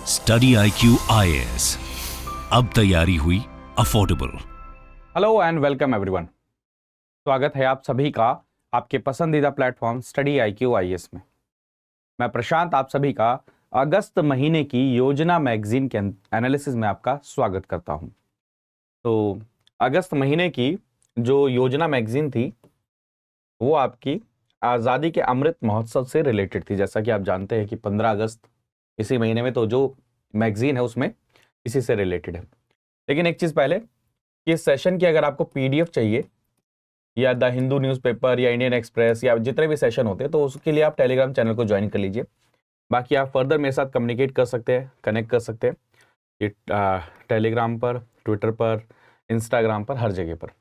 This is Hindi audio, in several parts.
स्टडी IQ IAS, अब तैयारी हुई affordable. Hello and welcome everyone. स्वागत है आप सभी का आपके पसंदीदा प्लेटफॉर्म स्टडी IQ IAS में। मैं प्रशांत आप सभी का अगस्त महीने की योजना मैगजीन के एनालिसिस में आपका स्वागत करता हूं। तो अगस्त महीने की जो योजना मैगजीन थी वो आपकी आज़ादी के अमृत महोत्सव से रिलेटेड थी। जैसा कि आप जानते हैं कि 15 अगस्त इसी महीने में, तो जो मैगजीन है उसमें इसी से रिलेटेड है। लेकिन एक चीज़ पहले कि इस सेशन की अगर आपको PDF चाहिए या द हिंदू न्यूज़पेपर या इंडियन एक्सप्रेस या जितने भी सेशन होते हैं, तो उसके लिए आप टेलीग्राम चैनल को ज्वाइन कर लीजिए। बाकी आप फर्दर मेरे साथ कम्युनिकेट कर सकते हैं, कनेक्ट कर सकते हैं ये टेलीग्राम पर, ट्विटर पर, इंस्टाग्राम पर, हर जगह पर।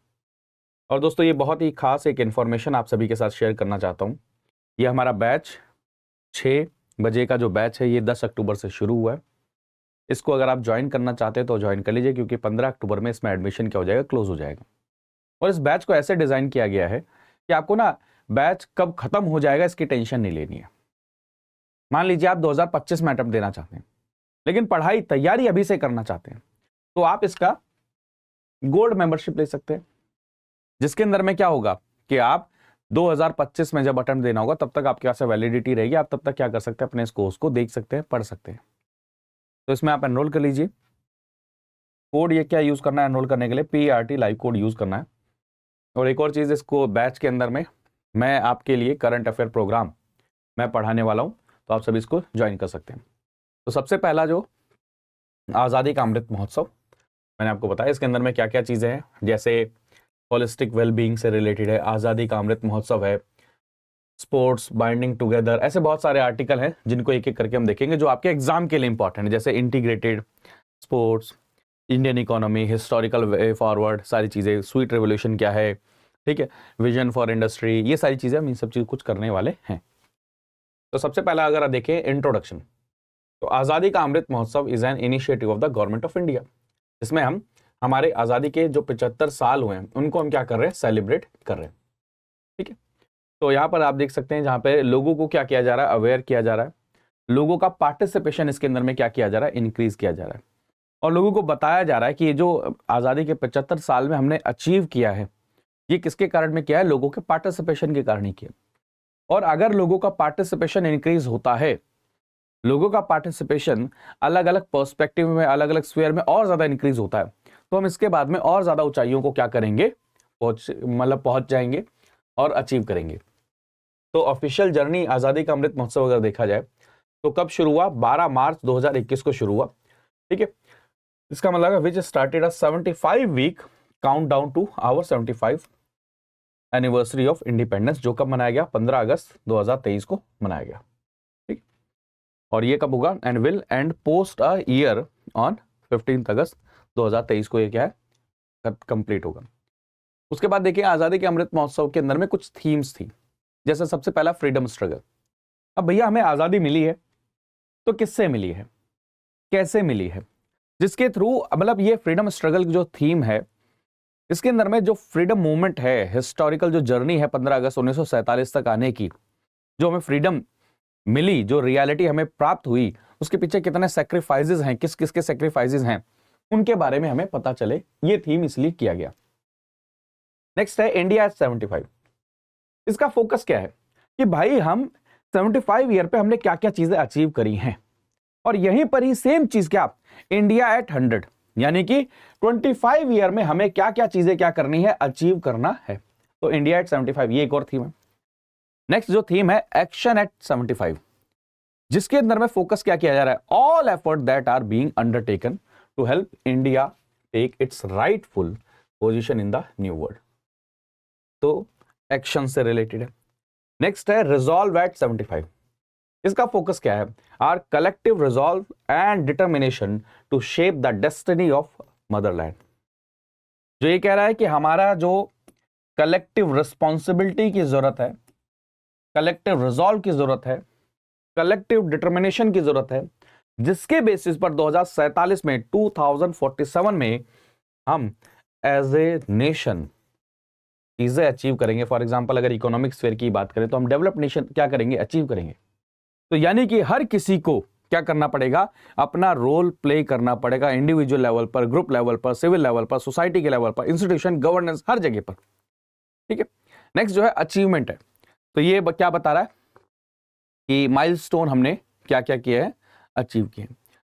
और दोस्तों, ये बहुत ही खास एक इन्फॉर्मेशन आप सभी के साथ शेयर करना चाहता हूँ। ये हमारा बैच 6 बजे का जो बैच है, ये 10 अक्टूबर से शुरू हुआ है। इसको अगर आप ज्वाइन करना चाहते हैं तो ज्वाइन कर लीजिए, क्योंकि 15 अक्टूबर में इसमें एडमिशन क्या हो जाएगा, क्लोज हो जाएगा। और इस बैच को ऐसे डिज़ाइन किया गया है कि आपको ना बैच कब खत्म हो जाएगा इसकी टेंशन नहीं लेनी है। मान लीजिए आप 2025 में अटेम्प्ट देना चाहते हैं, लेकिन पढ़ाई तैयारी अभी से करना चाहते हैं, तो आप इसका गोल्ड मेंबरशिप ले सकते हैं, जिसके अंदर में क्या होगा कि आप 2025 में जब अटेम्प्ट देना होगा तब तक आपके पास वैलिडिटी रहेगी। आप तब तक क्या कर सकते हैं, अपने इस कोर्स को देख सकते हैं, पढ़ सकते हैं। तो इसमें आप एनरोल कर लीजिए। कोड ये क्या यूज़ करना है एनरोल करने के लिए, PRT लाइव कोड यूज़ करना है। और एक और चीज़, इसको बैच के अंदर में मैं आपके लिए करंट अफेयर प्रोग्राम मैं पढ़ाने वाला हूँ, तो आप सभी इसको ज्वाइन कर सकते हैं। तो सबसे पहला जो आज़ादी का अमृत महोत्सव मैंने आपको बताया, इसके अंदर में क्या क्या चीज़ें हैं, जैसे होलिस्टिक वेलबींग से रिलेटेड है, आज़ादी का अमृत महोत्सव है, स्पोर्ट्स बाइंडिंग टुगेदर, ऐसे बहुत सारे आर्टिकल हैं जिनको एक एक करके हम देखेंगे, जो आपके एग्जाम के लिए इंपॉर्टेंट है, जैसे integrated sports, Indian economy, historical way forward, सारी चीज़ें, स्वीट रेवोल्यूशन क्या है, ठीक है, विजन फॉर इंडस्ट्री, ये सारी चीज़ें हम इन सब चीज़ कुछ करने वाले हैं। तो सबसे पहला अगर आप देखें इंट्रोडक्शन, तो आज़ादी का Amrit Mahotsav is an initiative of the government of India. इसमें हम हमारे आज़ादी के जो 75 साल हुए हैं उनको हम क्या कर रहे हैं, सेलिब्रेट कर रहे हैं। ठीक है, तो यहाँ पर आप देख सकते हैं जहाँ पे लोगों को क्या किया जा रहा है, अवेयर किया जा रहा है, लोगों का पार्टिसिपेशन इसके अंदर में क्या किया जा रहा है, इंक्रीज किया जा रहा है, और लोगों को बताया जा रहा है कि ये जो आज़ादी के 75 साल में हमने अचीव किया है, ये किसके कारण में किया है, लोगों के पार्टिसिपेशन के कारण ही किया। और अगर लोगों का पार्टिसिपेशन इंक्रीज होता है, लोगों का पार्टिसिपेशन अलग अलग पर्सपेक्टिव में, अलग अलग स्फीयर में और ज्यादा इंक्रीज होता है, तो हम इसके बाद में और ज्यादा ऊंचाइयों को क्या करेंगे, पहुंच जाएंगे और अचीव करेंगे। तो ऑफिशियल जर्नी आज़ादी का अमृत महोत्सव अगर देखा जाए तो कब शुरू हुआ, 12 मार्च 2021 को शुरू हुआ। ठीक है, इसका मतलब है which started a 75 week countdown to our 75 anniversary of independence, जो कब मनाया गया, 15 अगस्त 2023 को मनाया गया। ठीक, और ये कब होगा, and will and post a year on 15 अगस्त 2023 को ये क्या है, कंप्लीट होगा। उसके बाद देखिए आज़ादी के अमृत महोत्सव के अंदर में कुछ थीम्स थी, जैसे सबसे पहला फ्रीडम स्ट्रगल। अब भैया हमें आज़ादी मिली है तो किससे मिली है, कैसे मिली है, जिसके थ्रू, मतलब ये फ्रीडम स्ट्रगल जो थीम है, इसके अंदर में जो फ्रीडम मूवमेंट है, हिस्टोरिकल जो जर्नी है 15 अगस्त 1947 तक आने की, जो हमें फ्रीडम मिली, जो रियलिटी हमें प्राप्त हुई, उसके पीछे कितने सेक्रीफाइसेस हैं, किस किस के सेक्रीफाइसेस हैं, उनके बारे में हमें पता चले, ये थीम इसलिए किया गया। नेक्स्ट है इंडिया एट 75। इसका फोकस क्या है कि भाई हम 75 ईयर पे हमने क्या क्या चीजें अचीव करी हैं, और यहीं पर ही सेम चीज क्या, इंडिया एट 100, यानी कि 25 ईयर में हमें क्या क्या चीजें क्या करनी है, अचीव करना है। तो इंडिया एट 75 ये एक और थीम है। नेक्स्ट जो थीम है एक्शन एट 75, जिसके अंदर में फोकस क्या किया जा रहा है, all effort that are being undertaken to help India take its rightful position in the new world. तो एक्शन से रिलेटेड है। नेक्स्ट है रिजॉल्व एट 75। इसका फोकस क्या है, our collective resolve and determination to shape the destiny of motherland. जो ये कह रहा है कि हमारा जो कलेक्टिव रिस्पॉन्सिबिलिटी की जरूरत है, कलेक्टिव रिजॉल्व की जरूरत है, कलेक्टिव डिटर्मिनेशन की जरूरत है, जिसके बेसिस पर 2047 में 2047 में हम एज ए नेशन चीजें अचीव करेंगे। फॉर एग्जांपल अगर इकोनॉमिक स्फीयर की बात करें तो हम डेवलप्ड नेशन क्या करेंगे, अचीव करेंगे। तो यानी कि हर किसी को क्या करना पड़ेगा, अपना रोल प्ले करना पड़ेगा इंडिविजुअल लेवल पर, ग्रुप लेवल पर, सिविल लेवल पर, सोसाइटी के लेवल पर, इंस्टीट्यूशन, गवर्नेंस, हर जगह पर। ठीक है। नेक्स्ट जो है अचीवमेंट है। तो ये क्या बता रहा है कि माइलस्टोन हमने क्या क्या किया है, अचीव किए।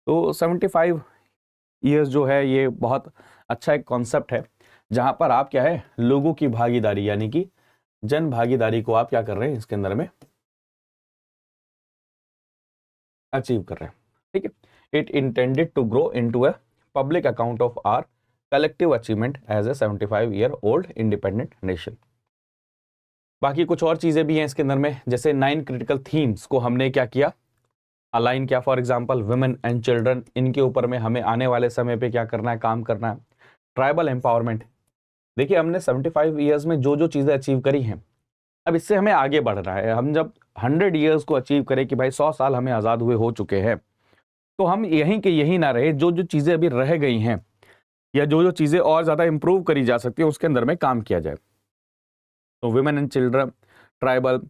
तो 75 ईयर्स जो है ये बहुत अच्छा एक कॉन्सेप्ट है, जहां पर आप क्या है, लोगों की भागीदारी यानी कि जन भागीदारी को आप क्या कर रहे हैं इसके अंदर में अचीव कर रहे हैं। ठीक है। It intended to grow into a public account of our collective achievement as a 75 year old independent nation. बाकी कुछ और चीजें भी हैं इसके अंदर में, जैसे 9 क्रिटिकल थीम्स को हमने क्या किया, अलाइन किया। For example women and children, इनके ऊपर में हमें आने वाले समय पे क्या करना है, काम करना है। ट्राइबल एम्पावरमेंट, देखिए हमने 75 ईयर्स में जो जो चीजें अचीव करी हैं, अब इससे हमें आगे बढ़ना है। हम जब 100 ईयर्स को अचीव करें कि भाई 100 साल हमें आजाद हुए हो चुके हैं, तो हम यहीं के यहीं ना रहे, जो जो चीजें अभी रह गई हैं या जो जो चीजें और ज्यादा इंप्रूव करी जा सकती है उसके अंदर में काम किया जाए। तो women and children, tribal,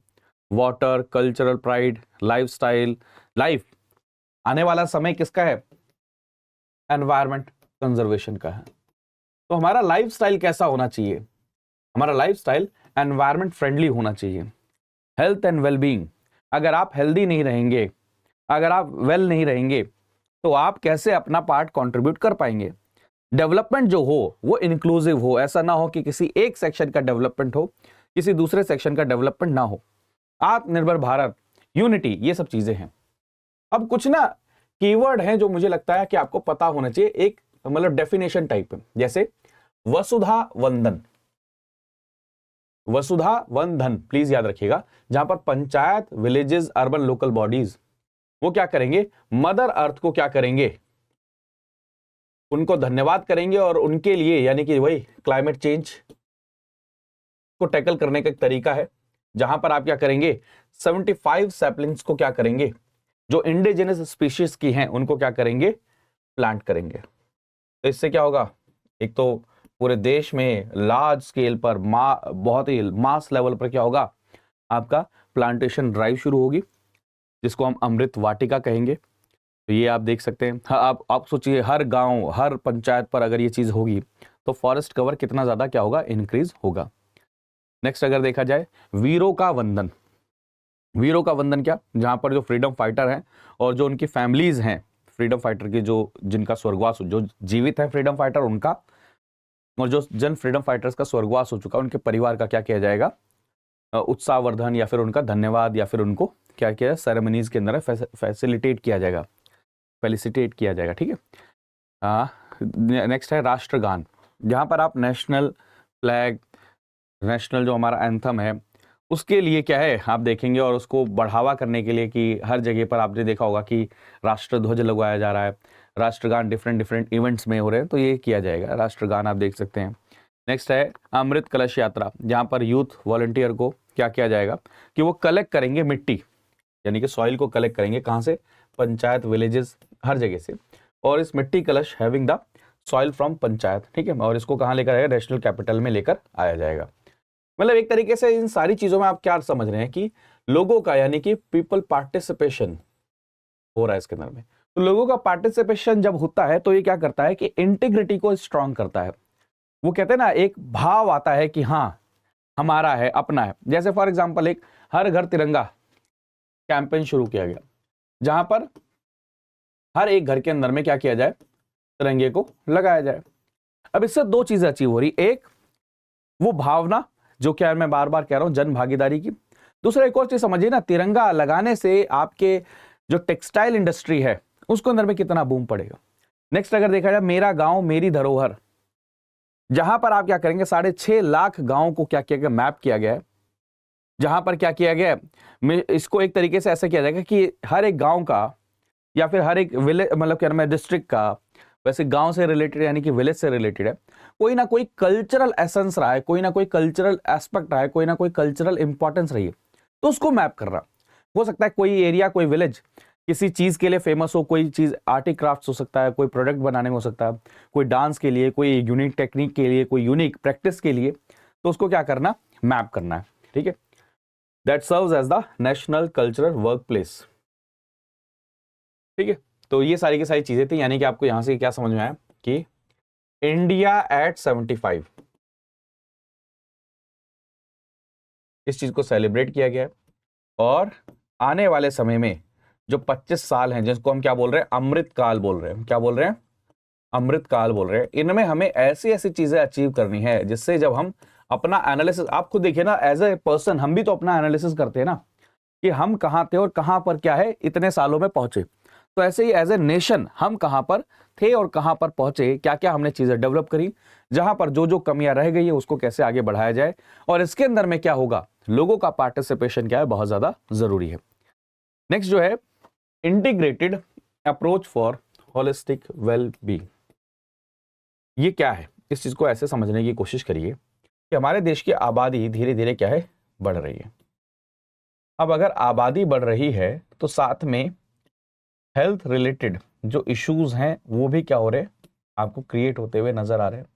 water, cultural pride, lifestyle, life, आने वाला समय किसका है, एनवायरमेंट कंजर्वेशन का है। तो हमारा लाइफस्टाइल कैसा होना चाहिए, हमारा लाइफस्टाइल एनवायरमेंट फ्रेंडली होना चाहिए। हेल्थ एंड वेलबींग, अगर आप हेल्दी नहीं रहेंगे, अगर आप वेल नहीं रहेंगे, तो आप कैसे अपना पार्ट कंट्रीब्यूट कर पाएंगे। डेवलपमेंट जो हो वो इंक्लूसिव हो, ऐसा ना हो कि किसी एक सेक्शन का डेवलपमेंट हो, किसी दूसरे सेक्शन का डेवलपमेंट ना हो। आत्मनिर्भर भारत, यूनिटी, ये सब चीजें हैं। अब कुछ ना कीवर्ड हैं जो मुझे लगता है कि आपको पता होना चाहिए, एक मतलब डेफिनेशन टाइप, जैसे वसुधा वंदन। वसुधा वंदन प्लीज याद रखिएगा, जहां पर panchayat, villages, urban local bodies वो क्या करेंगे, मदर अर्थ को क्या करेंगे, उनको धन्यवाद करेंगे और उनके लिए यानी कि वही क्लाइमेट चेंज को टैकल करने का एक तरीका है, जहां पर आप क्या करेंगे 75 सैपलिंग्स को क्या करेंगे, जो इंडिजिनस स्पीशीज की हैं उनको क्या करेंगे, प्लांट करेंगे। तो इससे क्या होगा, एक तो पूरे देश में लार्ज स्केल पर बहुत ही मास लेवल पर क्या होगा, आपका प्लांटेशन ड्राइव शुरू होगी, जिसको हम अमृत वाटिका कहेंगे। तो ये आप देख सकते हैं। हाँ, आप सोचिए हर गांव, हर पंचायत पर अगर ये चीज होगी तो फॉरेस्ट कवर कितना ज्यादा क्या होगा, इंक्रीज होगा। नेक्स्ट अगर देखा जाए वीरों का वंदन। वीरों का वंदन क्या, जहां पर जो फ्रीडम फाइटर हैं और जो उनकी फैमिलीज हैं फ्रीडम फाइटर की, जो जिनका स्वर्गवास, जो जीवित है फ्रीडम फाइटर उनका, और जो जन फ्रीडम फाइटर्स का स्वर्गवास हो चुका उनके परिवार का क्या किया जाएगा, उत्साहवर्धन या फिर उनका धन्यवाद या फिर उनको क्या किया सेरेमनीज के अंदर फैसिलिटेट किया जाएगा, फेलिसिटेट किया जाएगा। ठीक है। नेक्स्ट है राष्ट्रगान, जहां पर आप नेशनल फ्लैग, नेशनल जो हमारा एंथम है उसके लिए क्या है आप देखेंगे, और उसको बढ़ावा करने के लिए कि हर जगह पर आपने देखा होगा कि राष्ट्रध्वज लगवाया जा रहा है, राष्ट्रगान डिफरेंट इवेंट्स में हो रहे हैं, तो ये किया जाएगा, राष्ट्रगान आप देख सकते हैं। नेक्स्ट है अमृत कलश यात्रा, जहां पर यूथ वॉलंटियर को क्या किया जाएगा कि वो कलेक्ट करेंगे मिट्टी, यानी कि सॉइल को कलेक्ट करेंगे, कहाँ से, पंचायत, विलेजेस, हर जगह से, और इस मिट्टी कलश having the soil from panchayat. ठीक है, और इसको कहाँ लेकर आएगा, नेशनल कैपिटल में लेकर आया जाएगा। मतलब एक तरीके से इन सारी चीजों में आप क्या समझ रहे हैं कि लोगों का यानी कि पीपल पार्टिसिपेशन हो रहा है इसके अंदर में। तो लोगों का पार्टिसिपेशन जब होता है तो ये क्या करता है कि इंटीग्रिटी को स्ट्रांग करता है। वो कहते हैं ना, एक भाव आता है कि हाँ हमारा है, अपना है। जैसे फॉर एग्जाम्पल एक हर घर तिरंगा कैंपेन शुरू किया गया, जहां पर हर एक घर के अंदर में क्या किया जाए, तिरंगे को लगाया जाए। अब इससे दो चीजें अचीव हो रही, एक वो भावना जो क्या मैं बार बार कह रहा हूं, जन भागीदारी की। दूसरा एक और चीज समझिए ना, तिरंगा लगाने से आपके जो टेक्सटाइल इंडस्ट्री है उसके अंदर में कितना बूम पड़ेगा। नेक्स्ट अगर देखा जाए मेरा गांव मेरी धरोहर, जहां पर आप क्या करेंगे 6.5 लाख गांवों को क्या किया गया, मैप किया गया है, जहां पर क्या किया गया है, इसको एक तरीके से ऐसा किया जाएगा कि हर एक गांव का या फिर हर एक विलेज, मतलब क्या मैं डिस्ट्रिक्ट का, वैसे गांव से रिलेटेड यानी कि विलेज से रिलेटेड है, कोई ना कोई कल्चरल एसेंस रहा है, कोई ना कोई कल्चरल एस्पेक्ट रहा है, कोई ना कोई कल्चरल इंपॉर्टेंस रही है, तो उसको मैप कर रहा। हो सकता है कोई एरिया, कोई विलेज किसी चीज के लिए फेमस हो, कोई चीज आर्ट एंड क्राफ्ट हो सकता है, कोई प्रोडक्ट बनाने में हो सकता है, कोई डांस के लिए, कोई यूनिक टेक्निक के लिए, कोई यूनिक प्रैक्टिस के लिए, तो उसको क्या करना, मैप करना है। ठीक है, that serves as the national cultural work place. ठीक है, तो ये सारी की सारी चीजें थी, यानी कि आपको यहां से क्या समझ में आया कि इंडिया एट 75 इस चीज को सेलिब्रेट किया गया है। और आने वाले समय में जो 25 साल हैं, जिसको हम क्या बोल रहे हैं, अमृत काल बोल रहे हैं, क्या बोल रहे हैं, अमृत काल बोल रहे हैं, इनमें हमें ऐसी ऐसी चीजें अचीव करनी है जिससे जब हम अपना एनालिसिस, आप खुद देखिए ना, एज ए पर्सन हम भी तो अपना एनालिसिस करते हैं ना कि हम कहाँ थे और कहाँ पर क्या है इतने सालों में पहुंचे। तो ऐसे ही एज ए नेशन हम कहाँ पर थे और कहाँ पर पहुंचे, क्या क्या हमने चीजें डेवलप करी, जहां पर जो जो कमियां रह गई है उसको कैसे आगे बढ़ाया जाए, और इसके अंदर में क्या होगा, लोगों का पार्टिसिपेशन क्या है, बहुत ज्यादा जरूरी है। नेक्स्ट जो है integrated approach for holistic well being, ये क्या है, इस चीज को ऐसे समझने की कोशिश करिए कि हमारे देश की आबादी धीरे धीरे क्या है, बढ़ रही है। अब अगर आबादी बढ़ रही है तो साथ में हेल्थ रिलेटेड जो इश्यूज हैं वो भी क्या हो रहे हैं, आपको क्रिएट होते हुए नजर आ रहे हैं।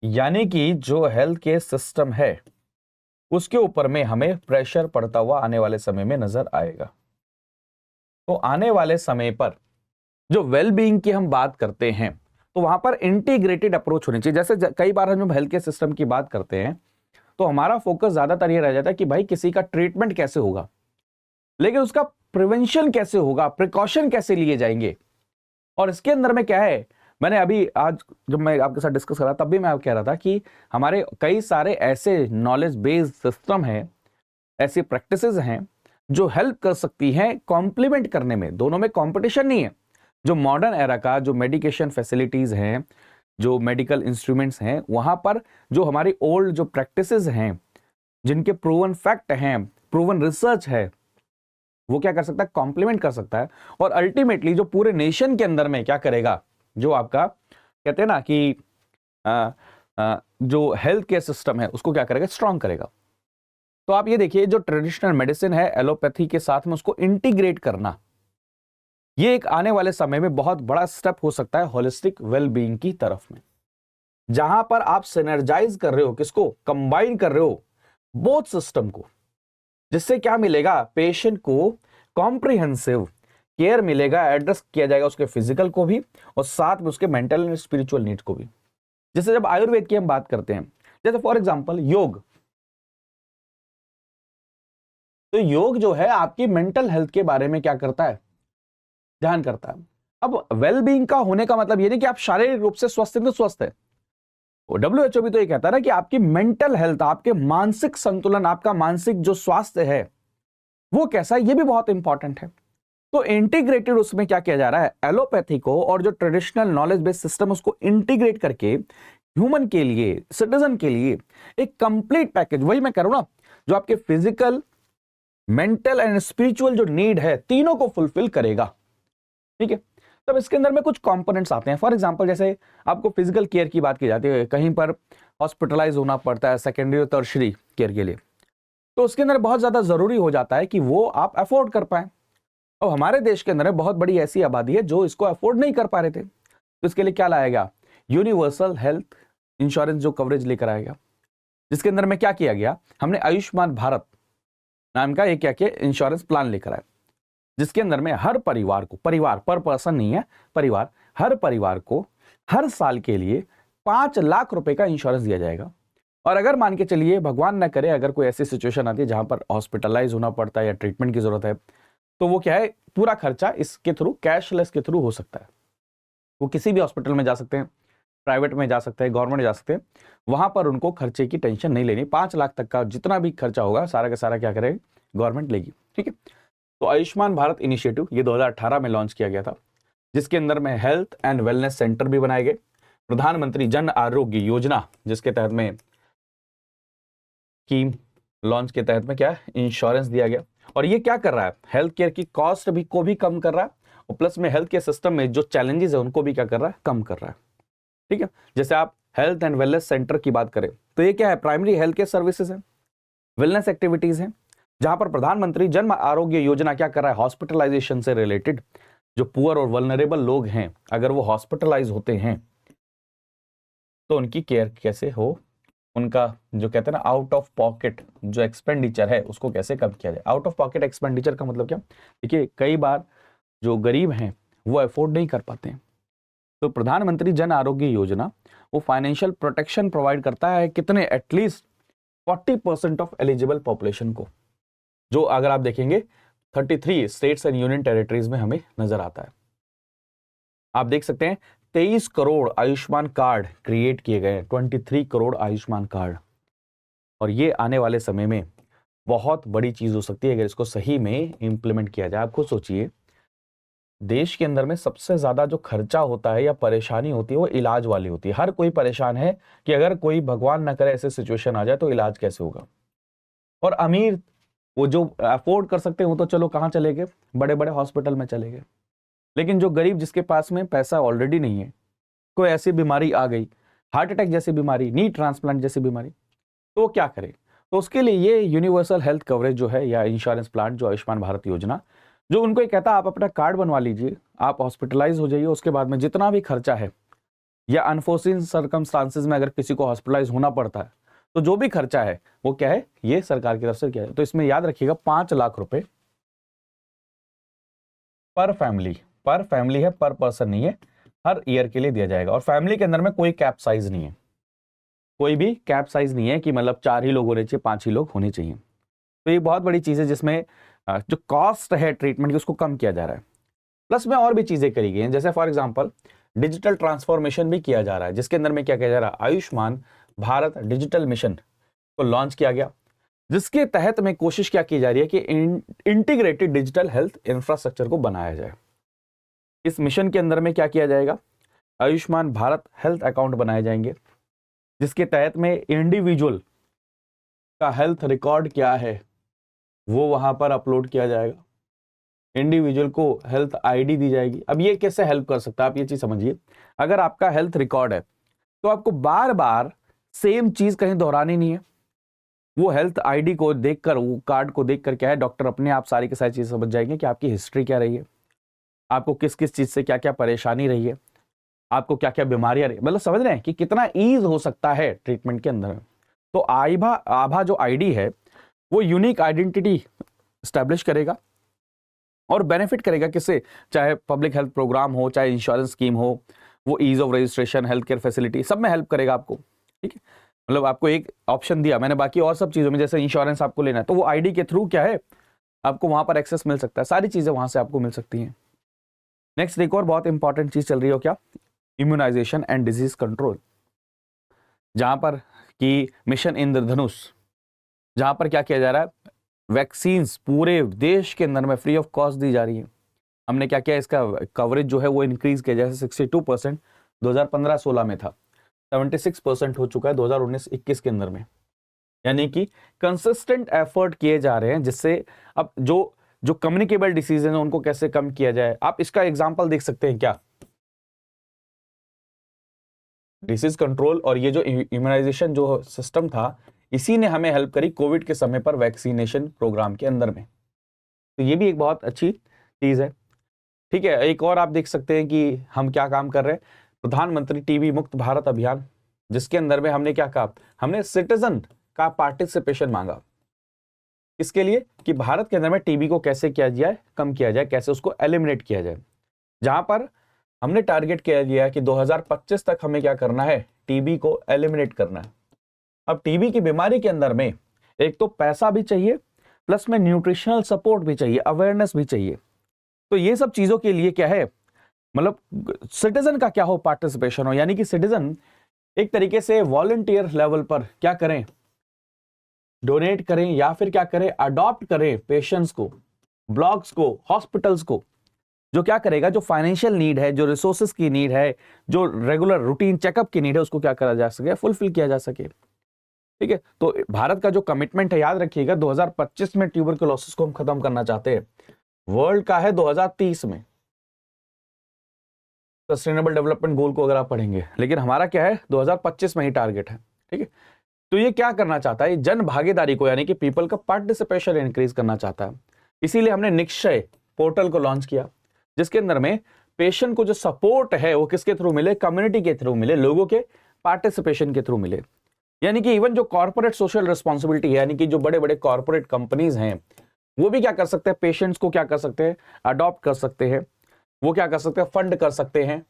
यानी कि जो हेल्थ केयर सिस्टम है उसके ऊपर में हमें प्रेशर पड़ता हुआ आने वाले समय में नजर आएगा। तो आने वाले समय पर जो वेल बीइंग की हम बात करते हैं तो वहां पर इंटीग्रेटेड अप्रोच होनी चाहिए। जैसे कई बार हम हेल्थ केयर सिस्टम की बात करते हैं तो हमारा फोकस ज्यादातर ये रह जाता है कि भाई किसी का ट्रीटमेंट कैसे होगा, लेकिन उसका प्रिवेंशन कैसे होगा, प्रिकॉशन कैसे लिए जाएंगे। और इसके अंदर में क्या है, मैंने अभी आज जब मैं आपके साथ डिस्कस कर रहा तब भी मैं कह रहा था कि हमारे कई सारे ऐसे नॉलेज बेस्ड सिस्टम हैं, ऐसी प्रैक्टिसेस हैं जो हेल्प कर सकती हैं कॉम्प्लीमेंट करने में। दोनों में कंपटीशन नहीं है। जो मॉडर्न एरा का जो मेडिकेशन फैसिलिटीज हैं, जो मेडिकल इंस्ट्रूमेंट्स हैं, वहां पर जो हमारी ओल्ड जो प्रैक्टिसेस हैं, जिनके प्रूवन फैक्ट हैं, प्रूवन रिसर्च है, वो क्या कर सकता है, कॉम्प्लीमेंट कर सकता है। और अल्टीमेटली जो पूरे नेशन के अंदर में क्या करेगा, जो आपका कहते हैं ना कि जो हेल्थ केयर सिस्टम है उसको क्या करेगा, स्ट्रांग करेगा। तो आप ये देखिए, जो ट्रेडिशनल मेडिसिन है एलोपैथी के साथ में उसको इंटीग्रेट करना, ये एक आने वाले समय में बहुत बड़ा स्टेप हो सकता है होलिस्टिक वेल बीइंग की तरफ में, जहां पर आप सिनर्जाइज कर रहे हो, किसको कंबाइन कर रहे हो, बोथ सिस्टम को, जिससे क्या मिलेगा, पेशेंट को कॉम्प्रिहेंसिव केयर मिलेगा, एड्रेस किया जाएगा उसके फिजिकल को भी और साथ में उसके मेंटल एंड स्पिरिचुअल नीड्स को भी। जैसे जब आयुर्वेद की हम बात करते हैं, जैसे फॉर एग्जांपल योग, तो योग जो है आपकी मेंटल हेल्थ के बारे में क्या करता है, ध्यान करता है। अब वेल बीइंग का होने का मतलब ये नहीं कि आप शारीरिक रूप से स्वस्थ हैं तो स्वस्थ है। WHO भी तो ये कहता है ना कि आपकी मेंटल हेल्थ, आपके मानसिक संतुलन, आपका मानसिक जो स्वास्थ्य है वो कैसा है, ये भी बहुत इंपॉर्टेंट है। तो इंटीग्रेटेड उसमें क्या किया जा रहा है, एलोपैथी को और जो ट्रेडिशनल नॉलेज बेस्ड सिस्टम उसको इंटीग्रेट करके ह्यूमन के लिए, सिटीजन के लिए एक कंप्लीट पैकेज, वही मैं कह रहा हूं ना, जो आपके फिजिकल, मेंटल एंड स्पिरिचुअल जो नीड है तीनों को फुलफिल करेगा। ठीक है, तब इसके अंदर में कुछ कंपोनेंट्स आते हैं। फॉर एग्जांपल जैसे आपको फिजिकल केयर की बात की जाती है, कहीं पर हॉस्पिटलाइज होना पड़ता है सेकेंडरी और टर्शरी केयर के लिए, तो उसके अंदर बहुत ज्यादा जरूरी हो जाता है कि वो आप अफोर्ड कर पाए। अब हमारे देश के अंदर बहुत बड़ी ऐसी आबादी है जो इसको अफोर्ड नहीं कर पा रहे थे, तो इसके लिए क्या लाया गया, यूनिवर्सल हेल्थ इंश्योरेंस जो कवरेज लेकर आएगा, जिसके अंदर में क्या किया गया, हमने आयुष्मान भारत नाम का एक क्या किया इंश्योरेंस प्लान लेकर आए, जिसके अंदर में हर परिवार को, परिवार पर पर्सन नहीं है, परिवार, हर परिवार को हर साल के लिए 5 लाख रुपए का इंश्योरेंस दिया जाएगा। और अगर मान के चलिए भगवान ना करे अगर कोई ऐसी सिचुएशन आती है जहां पर हॉस्पिटलाइज होना पड़ता है या ट्रीटमेंट की जरूरत है, तो वो क्या है, पूरा खर्चा इसके थ्रू, कैशलेस के थ्रू हो सकता है। वो किसी भी हॉस्पिटल में जा सकते हैं, प्राइवेट में जा सकते हैं, गवर्नमेंट जा सकते हैं, वहां पर उनको खर्चे की टेंशन नहीं लेनी। 5 लाख तक का जितना भी खर्चा होगा सारा का सारा क्या करेगी, गवर्नमेंट लेगी। ठीक है, तो आयुष्मान भारत इनिशिएटिव ये 2018 में लॉन्च किया गया था, जिसके अंदर में हेल्थ एंड वेलनेस सेंटर भी बनाए गए। प्रधानमंत्री जन आरोग्य योजना जिसके तहत में स्कीम लॉन्च के तहत में क्या इंश्योरेंस दिया गया, और ये क्या कर रहा है, हेल्थ केयर की कॉस्ट भी को भी कम कर रहा है, और प्लस में हेल्थ केयर सिस्टम में जो चैलेंजेस है उनको भी क्या कर रहा है, कम कर रहा है। ठीक है, जैसे आप हेल्थ एंड वेलनेस सेंटर की बात करें तो ये क्या है, प्राइमरी हेल्थ केयर सर्विसेज है, वेलनेस एक्टिविटीज है, जहां पर प्रधानमंत्री जन आरोग्य योजना क्या कर रहा है, हॉस्पिटलाइजेशन से रिलेटेड जो पुअर और वल्नरेबल लोग हैं, अगर वो हॉस्पिटलाइज होते हैं तो उनकी केयर कैसे हो, उनका जो कहते हैं ना आउट ऑफ पॉकेट जो एक्सपेंडिचर है उसको कैसे कम किया जाए। आउट ऑफ पॉकेट एक्सपेंडिचर का मतलब क्या, देखिए कई बार जो गरीब हैं वो अफोर्ड नहीं कर पाते हैं। तो प्रधानमंत्री जन आरोग्य योजना वो फाइनेंशियल प्रोटेक्शन प्रोवाइड करता है कितने, एटलीस्ट 40% ऑफ एलिजिबल पॉपुलेशन को, जो अगर आप देखेंगे 33 स्टेट्स एंड यूनियन टेरिटरीज में हमें नजर आता है। आप देख सकते हैं 23 करोड़ आयुष्मान कार्ड क्रिएट किए गए हैं, 23 करोड़ आयुष्मान कार्ड, और ये आने वाले समय में बहुत बड़ी चीज हो सकती है अगर इसको सही में इंप्लीमेंट किया जाए। आप खुद सोचिए, देश के अंदर में सबसे ज्यादा जो खर्चा होता है या परेशानी होती है वो इलाज वाली होती है। हर कोई परेशान है कि अगर कोई भगवान ना करे ऐसे सिचुएशन आ जाए तो इलाज कैसे होगा। और अमीर वो जो अफोर्ड कर सकते हैं वो तो चलो कहाँ चले गए, बड़े बड़े हॉस्पिटल में चले गए। लेकिन जो गरीब जिसके पास में पैसा ऑलरेडी नहीं है, कोई ऐसी बीमारी आ गई, हार्ट अटैक जैसी बीमारी, नी ट्रांसप्लांट जैसी बीमारी, तो वो क्या करे। तो उसके लिए ये यूनिवर्सल हेल्थ कवरेज जो है या इंश्योरेंस प्लान जो आयुष्मान भारत योजना, जो उनको ये कहता है आप अपना कार्ड बनवा लीजिए, आप हॉस्पिटलाइज हो जाइए, उसके बाद में जितना भी खर्चा है या अनफोर्सिन सर्कमस्टांसेस में अगर किसी को हॉस्पिटलाइज होना पड़ता है तो जो भी खर्चा है वो क्या है, ये सरकार की तरफ से क्या है। तो इसमें याद रखिएगा 5 लाख रुपए पर फैमिली है, पर पर्सन नहीं है, हर ईयर के लिए दिया जाएगा। और फैमिली के अंदर में कोई कैप साइज नहीं है, कोई भी कैप साइज नहीं है कि मतलब 4 ही लोग होने चाहिए, 5 ही लोग होने चाहिए। तो ये बहुत बड़ी चीज है जिसमें जो कॉस्ट है ट्रीटमेंट की उसको कम किया जा रहा है। प्लस में और भी चीजें करी गई हैं, जैसे फॉर एग्जांपल डिजिटल ट्रांसफॉर्मेशन भी किया जा रहा है, जिसके अंदर में क्या किया जा रहा है, आयुष्मान भारत डिजिटल मिशन को लॉन्च किया गया, जिसके तहत में कोशिश क्या की जा रही है कि इंटीग्रेटेड डिजिटल हेल्थ इंफ्रास्ट्रक्चर को बनाया जाए। इस मिशन के अंदर में क्या किया जाएगा, आयुष्मान भारत हेल्थ अकाउंट बनाए जाएंगे, जिसके तहत में इंडिविजुअल का हेल्थ रिकॉर्ड क्या है वो वहां पर अपलोड किया जाएगा, इंडिविजुअल को हेल्थ आईडी दी जाएगी। अब ये कैसे हेल्प कर सकता है, आप ये चीज समझिए। अगर आपका हेल्थ रिकॉर्ड है तो आपको बार बार सेम चीज कहीं दोहरानी नहीं है। वो हेल्थ आईडी को देखकर, वो कार्ड को देखकर क्या है, डॉक्टर अपने आप सारी की सारी चीज समझ जाएंगे कि आपकी हिस्ट्री क्या रही है, आपको किस किस चीज से क्या क्या परेशानी रही है, आपको क्या क्या बीमारियां रही, मतलब समझ रहे हैं कि कितना ईज हो सकता है ट्रीटमेंट के अंदर। तो आभा जो आईडी है वो यूनिक आइडेंटिटी स्टैब्लिश करेगा और बेनिफिट करेगा किससे, चाहे पब्लिक हेल्थ प्रोग्राम हो, चाहे इंश्योरेंस स्कीम हो, वो ease of registration, health care facility, सब में हेल्प करेगा आपको। ठीक है, मतलब आपको एक ऑप्शन दिया मैंने, बाकी और सब चीजों में जैसे इंश्योरेंस आपको लेना है तो वो आईडी के थ्रू क्या है आपको वहां पर एक्सेस मिल सकता है, सारी चीजें वहां से आपको मिल सकती हैं। नेक्स्ट एक और बहुत इंपॉर्टेंट चीज चल रही हो, क्या, इम्यूनाइजेशन एंड डिजीज कंट्रोल, जहां पर कि मिशन इंद्रधनुष, जहां पर क्या किया जा रहा है, वैक्सीन्स पूरे देश के अंदर में फ्री ऑफ कॉस्ट दी जा रही है। हमने क्या किया, इसका कवरेज जो है वो इंक्रीज किया, जैसे 62% 2015-16 में था, 76% हो चुका है 2019-21 के अंदर में। यानी कि कंसिस्टेंट एफर्ट किए जा रहे हैं, जिससे अब जो कम्युनिकेबल डिसीज है उनको कैसे कम किया जाए। आप इसका एग्जाम्पल देख सकते हैं, क्या डिसीज कंट्रोल और ये जो इम्यूनाइजेशन जो सिस्टम था, इसी ने हमें हेल्प करी कोविड के समय पर वैक्सीनेशन प्रोग्राम के अंदर में। तो ये भी एक बहुत अच्छी चीज है। ठीक है, एक और आप देख सकते हैं कि हम क्या काम कर रहे हैं, प्रधानमंत्री टीबी मुक्त भारत अभियान, जिसके अंदर में हमने क्या कहा, हमने सिटीजन का पार्टिसिपेशन मांगा। इसके लिए कि भारत के अंदर में टीबी को कैसे किया जाए, कम किया जाए, कैसे उसको एलिमिनेट किया जाए। जहां पर हमने टारगेट किया गया कि 2025 तक हमें क्या करना है, टीबी को एलिमिनेट करना है। अब टीबी की बीमारी के अंदर में एक तो पैसा भी चाहिए, प्लस में न्यूट्रिशनल सपोर्ट भी चाहिए, अवेयरनेस भी चाहिए। तो ये सब चीजों के लिए क्या है, मतलब सिटीजन का क्या हो, पार्टिसिपेशन हो, यानी कि सिटीजन एक तरीके से वॉलंटियर लेवल पर क्या करें, डोनेट करें या फिर क्या करें, अडॉप्ट करें पेशेंट्स को, ब्लॉक्स को, हॉस्पिटल्स को, जो क्या करेगा, जो फाइनेंशियल नीड है, जो रिसोर्सेज की नीड है, जो रेगुलर रूटीन चेकअप की नीड है, उसको क्या करा जा सके, फुलफिल किया जा सके। ठीक है, तो भारत का जो कमिटमेंट है, याद रखिएगा 2025 में ट्यूबरकुलोसिस को हम खत्म करना चाहते हैं। वर्ल्ड का है 2030 में सस्टेनेबल डेवलपमेंट गोल को अगर आप पढ़ेंगे, लेकिन हमारा क्या है 2025 में ही टारगेट है। ठीक है, तो ये क्या करना चाहता है, जन भागीदारी को, यानी कि पीपल का पार्टिसिपेशन इंक्रीज करना चाहता है। इसीलिए हमने निक्षय पोर्टल को लॉन्च किया, जिसके अंदर में पेशेंट को जो सपोर्ट है वो किसके थ्रू मिले, कम्युनिटी के थ्रू मिले, लोगों के पार्टिसिपेशन के थ्रू मिले। यानी कि इवन जो कॉर्पोरेट सोशल रिस्पॉन्सिबिलिटी है, यानी कि जो बड़े बड़े कॉर्पोरेट कंपनीज हैं वो भी क्या कर सकते हैं, पेशेंट्स को क्या कर सकते हैं, अडॉप्ट कर सकते हैं, वो क्या कर सकते हैं, फंड कर सकते हैं।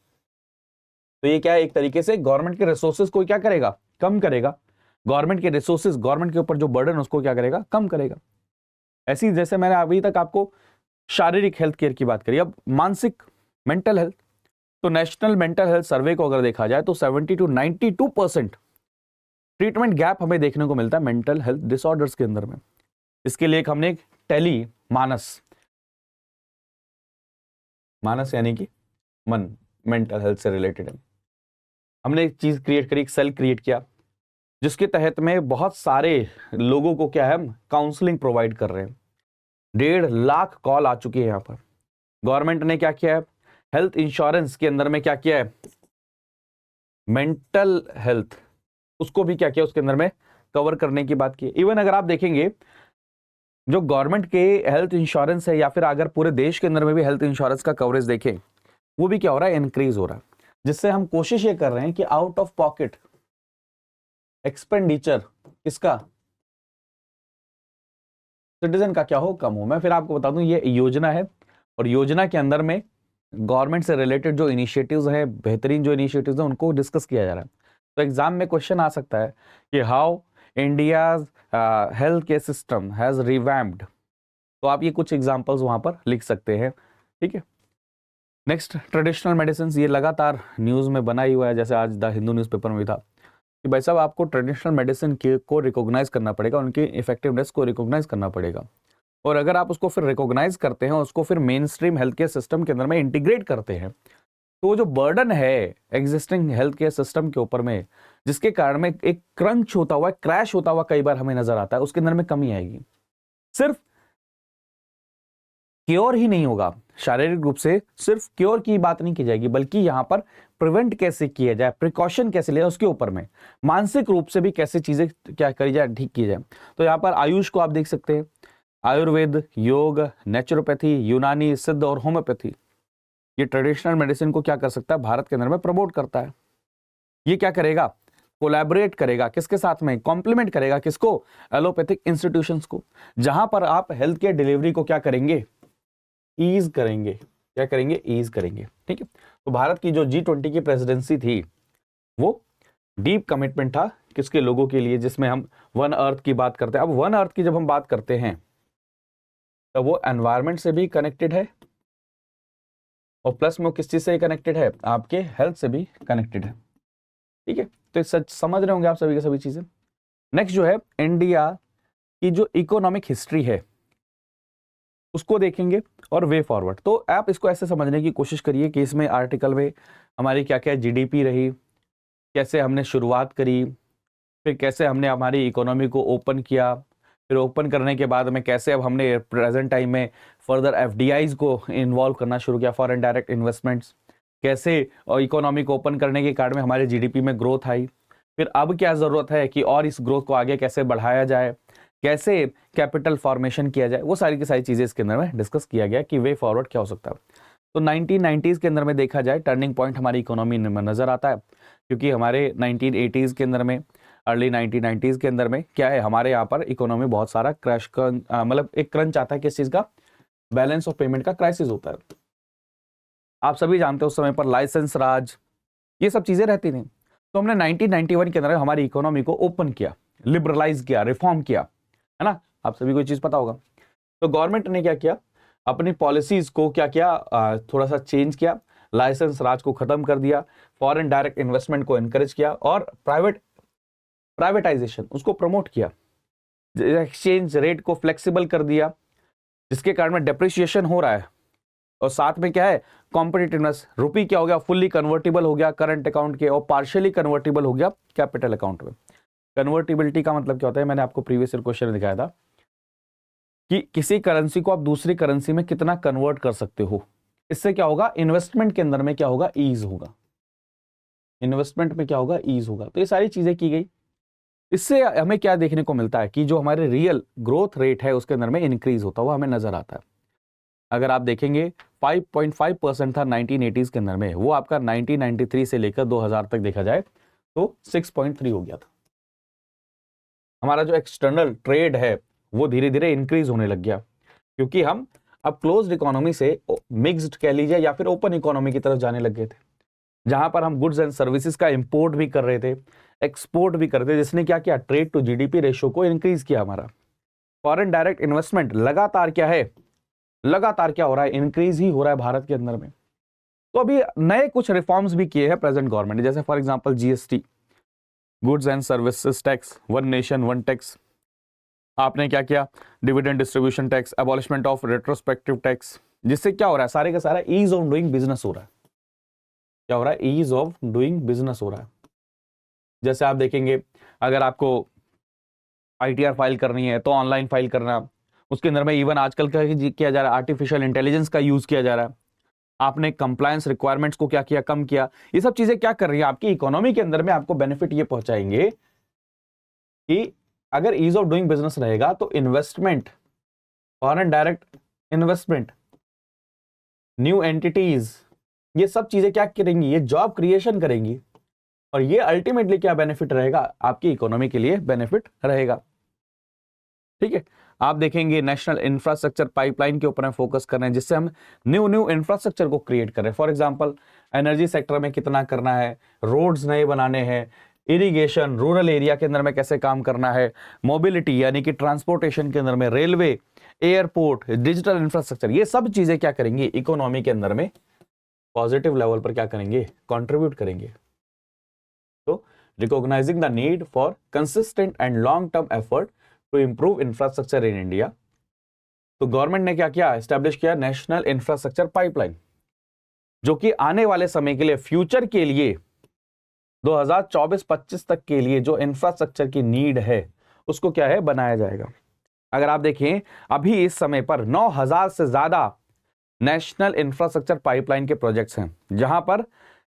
तो ये क्या है, एक तरीके से गवर्नमेंट के रिसोर्सेज को क्या करेगा, कम करेगा। गवर्नमेंट के रिसोर्सेज, गवर्नमेंट के ऊपर जो बर्डन उसको क्या करेगा, कम करेगा। ऐसी जैसे मैंने अभी तक आपको शारीरिक हेल्थ केयर की बात करी, अब मानसिक, मेंटल हेल्थ। तो नेशनल मेंटल हेल्थ सर्वे को अगर देखा जाए तो 70 to 92% ट्रीटमेंट गैप हमें देखने को मिलता है मेंटल हेल्थ डिसऑर्डर्स के अंदर में। इसके लिए हमने एक टेली मानस, मानस यानी कि मन, मेंटल हेल्थ से रिलेटेड है, हमने एक चीज क्रिएट करी, एक सेल क्रिएट किया, जिसके तहत में बहुत सारे लोगों को क्या है, हम काउंसलिंग प्रोवाइड कर रहे हैं। 1.5 लाख कॉल आ चुकी है यहाँ पर। गवर्नमेंट ने क्या किया है, हेल्थ इंश्योरेंस के अंदर में क्या किया है, मेंटल हेल्थ उसको भी क्या किया, उसके अंदर में कवर करने की बात की। इवन अगर आप देखेंगे जो गवर्नमेंट के हेल्थ इंश्योरेंस है, या फिर अगर पूरे देश के अंदर में भी हेल्थ इंश्योरेंस का कवरेज देखें, वो भी क्या हो रहा है, इंक्रीज हो रहा है। जिससे हम कोशिश ये कर रहे हैं कि आउट ऑफ पॉकेट एक्सपेंडिचर किसका, सिटीजन का क्या हो, कम हो। मैं फिर आपको बता दूं, ये योजना है, और योजना के अंदर में गवर्नमेंट से रिलेटेड जो इनिशिएटिव्स हैं, बेहतरीन जो इनिशिएटिव्स हैं, उनको डिस्कस किया जा रहा है। तो एग्जाम में क्वेश्चन आ सकता है कि how India's health care system has revamped. तो आप ये कुछ एग्जांपल्स वहां पर लिख सकते हैं, ठीक है। नेक्स्ट, ट्रेडिशनल मेडिसिन, ये लगातार न्यूज में बना ही हुआ है, जैसे आज द हिंदू न्यूज़पेपर में भी था कि भाई साहब आपको ट्रेडिशनल मेडिसिन को रिकॉग्नाइज करना पड़ेगा, उनकी इफेक्टिवनेस को रिकॉग्नाइज करना पड़ेगा। और अगर आप उसको फिर रिकॉग्नाइज करते हैं, उसको फिर main stream health care system के अंदर में इंटीग्रेट करते हैं, तो वो जो बर्डन है एग्जिस्टिंग हेल्थ केयर सिस्टम के ऊपर में, जिसके कारण में एक क्रंच होता हुआ, क्रैश होता हुआ कई बार हमें नजर आता है, उसके अंदर में कमी आएगी। सिर्फ क्योर ही नहीं होगा, शारीरिक रूप से सिर्फ क्योर की बात नहीं की जाएगी, बल्कि यहां पर प्रिवेंट कैसे किया जाए, प्रिकॉशन कैसे लिया, उसके ऊपर में मानसिक रूप से भी कैसे चीजें क्या करी जाए, ठीक की जाए। तो यहाँ पर आयुष को आप देख सकते हैं, आयुर्वेद, योग, नेचुरोपैथी, यूनानी, सिद्ध और होम्योपैथी, ये ट्रेडिशनल मेडिसिन को क्या कर सकता है, भारत के अंदर में प्रमोट करता है। ये क्या करेगा, कोलैबोरेट करेगा, किसके साथ में, कॉम्प्लीमेंट करेगा, किसको, एलोपैथिक इंस्टीट्यूशंस को, जहां पर आप हेल्थ केयर डिलीवरी को क्या करेंगे, ईज करेंगे, क्या करेंगे, ईज करेंगे, ठीक है। तो भारत की जो G20 की प्रेसिडेंसी थी, वो डीप कमिटमेंट था किसके, लोगों के लिए, जिसमें हम वन अर्थ की बात करते हैं। अब वन अर्थ की जब हम बात करते हैं, तो वो एनवायरमेंट से भी कनेक्टेड है, और प्लस में वो किस चीज से कनेक्टेड है, आपके हेल्थ से भी कनेक्टेड है, ठीक है। तो सच समझ रहे होंगे आप सभी की सभी चीजें। नेक्स्ट जो है, इंडिया की जो इकोनॉमिक हिस्ट्री है उसको देखेंगे, और वे फॉरवर्ड। तो आप इसको ऐसे समझने की कोशिश करिए कि इसमें आर्टिकल में हमारी क्या क्या GDP रही, कैसे हमने शुरुआत करी, फिर कैसे हमने हमारी इकोनॉमी को ओपन किया, फिर ओपन करने के बाद में कैसे अब हमने प्रेजेंट टाइम में फर्दर FDIs को इन्वॉल्व करना शुरू किया, फॉरेन डायरेक्ट इन्वेस्टमेंट्स, कैसे इकोनॉमी को ओपन करने के कारण में हमारे GDP में ग्रोथ आई, फिर अब क्या ज़रूरत है कि और इस ग्रोथ को आगे कैसे बढ़ाया जाए, कैसे कैपिटल फॉर्मेशन किया जाए, वो सारी की सारी चीज़ें इसके अंदर में डिस्कस किया गया कि वे फॉरवर्ड क्या हो सकता है। तो 1990s के अंदर में देखा जाए, टर्निंग पॉइंट हमारी इकोनॉमी में नज़र आता है, क्योंकि हमारे 1980s के अंदर में, अर्ली 1990s के अंदर में क्या है, हमारे यहाँ पर इकोनॉमी बहुत सारा क्रैश, मतलब एक क्रंच आता है, किस चीज़ का, बैलेंस ऑफ पेमेंट का क्राइसिस होता है। आप सभी जानते हो उस समय पर लाइसेंस राज, ये सब चीज़ें रहती थी। तो हमने 1991 के अंदर हमारी इकोनॉमी को ओपन किया, लिबरलाइज किया, रिफॉर्म किया, है ना, आप सभी को चीज़ पता होगा। तो गवर्नमेंट ने क्या किया, अपनी पॉलिसीज को क्या किया, थोड़ा सा चेंज किया, लाइसेंस राज को खत्म कर दिया, फॉरेन डायरेक्ट इन्वेस्टमेंट को एनकरेज किया, और प्राइवेटाइजेशन उसको प्रमोट किया, एक्सचेंज रेट को फ्लेक्सिबल कर दिया, जिसके कारण में डेप्रिसिएशन हो रहा है, और साथ में क्या है, कॉम्पिटिटिवनेस, रुपी क्या हो गया, फुल्ली कन्वर्टिबल हो गया करंट अकाउंट के, और पार्शियली कन्वर्टिबल हो गया कैपिटल अकाउंट में। कन्वर्टिबिलिटी का मतलब क्या होता है, मैंने आपको प्रीवियस ईयर क्वेश्चन दिखाया था कि किसी करेंसी को आप दूसरी करेंसी में कितना कन्वर्ट कर सकते हो। इससे क्या होगा, इन्वेस्टमेंट के अंदर में क्या होगा, ईज होगा, इन्वेस्टमेंट में क्या होगा, ईज होगा। तो ये सारी चीजें की गई। इससे हमें क्या देखने को मिलता है कि जो हमारे रियल ग्रोथ रेट है उसके अंदर में इंक्रीज होता हुआ हमें नजर आता है। अगर आप देखेंगे 5.5% था 1980s के अंदर में, वो आपका 1993 से लेकर 2000 तक देखा जाए तो 6.3 हो गया था। हमारा जो एक्सटर्नल ट्रेड है वो धीरे धीरे इंक्रीज होने लग गया। क्योंकि हम अब क्लोज्ड इकोनॉमी से मिक्स्ड कह लीजिए या फिर ओपन इकोनॉमी की तरफ जाने लग गए थे, जहां पर हम गुड्स एंड सर्विसेज का इंपोर्ट भी कर रहे थे, एक्सपोर्ट भी कर रहे थे, जिसने क्या किया, ट्रेड टू जीडीपी रेशियो को इंक्रीज किया हमारा। फॉरेन डायरेक्ट इन्वेस्टमेंट लगातार क्या है, लगातार क्या हो रहा है, इंक्रीज ही हो रहा है भारत के अंदर में। तो अभी नए कुछ रिफॉर्म्स भी किए हैं प्रेजेंट गवर्नमेंट, जैसे for example GST, goods and services tax, one nation one tax. आपने क्या किया, dividend distribution tax, abolishment of retrospective tax, जिससे क्या हो रहा है, सारे का सारा ईज ऑफ डूइंग बिजनेस हो रहा है। क्या हो रहा है, ईज ऑफ डूइंग बिजनेस हो रहा है। जैसे आप देखेंगे, अगर आपको आईटीआर फाइल करनी है तो ऑनलाइन फाइल करना, उसके अंदर में इवन आजकल क्या किया जा रहा है, आर्टिफिशियल इंटेलिजेंस का यूज किया जा रहा है। आपने कंप्लायंस रिक्वायरमेंट्स को क्या किया, कम किया। ये सब चीजें क्या कर रही है, आपकी इकोनॉमी के अंदर में आपको बेनिफिट ये पहुंचाएंगे कि अगर ईज ऑफ डूइंग बिजनेस रहेगा तो investment, foreign direct investment, new entities, ये सब चीजें क्या करेंगी, ये जॉब क्रिएशन करेंगी, और ये अल्टीमेटली क्या बेनिफिट रहेगा, आपकी इकोनॉमी के लिए बेनिफिट रहेगा। ठीक है, आप देखेंगे नेशनल इंफ्रास्ट्रक्चर पाइपलाइन के ऊपर हम फोकस कर रहे हैं, जिससे हम न्यू इंफ्रास्ट्रक्चर को क्रिएट कर रहे हैं। फॉर एग्जांपल एनर्जी सेक्टर में कितना करना है, रोड्स नए बनाने हैं, इरिगेशन, रूरल एरिया के अंदर में कैसे काम करना है, मोबिलिटी यानी कि ट्रांसपोर्टेशन के अंदर में, रेलवे, एयरपोर्ट, डिजिटल इंफ्रास्ट्रक्चर, ये सब चीजें क्या करेंगी, इकोनॉमी के अंदर में पॉजिटिव लेवल पर क्या करेंगे, कंट्रीब्यूट करेंगे। तो recognizing the need for consistent and long term effort to improve infrastructure in India, तो गवर्नमेंट ने क्या किया, एस्टैब्लिश किया नेशनल इंफ्रास्ट्रक्चर पाइपलाइन, जो कि आने वाले समय के लिए, फ्यूचर के लिए 2024-25 तक के लिए जो इंफ्रास्ट्रक्चर की नीड है उसको क्या है, बनाया जाएगा। अगर आप देखें अभी इस समय पर 9000 से ज्यादा नेशनल इंफ्रास्ट्रक्चर पाइपलाइन के प्रोजेक्ट्स हैं, जहां पर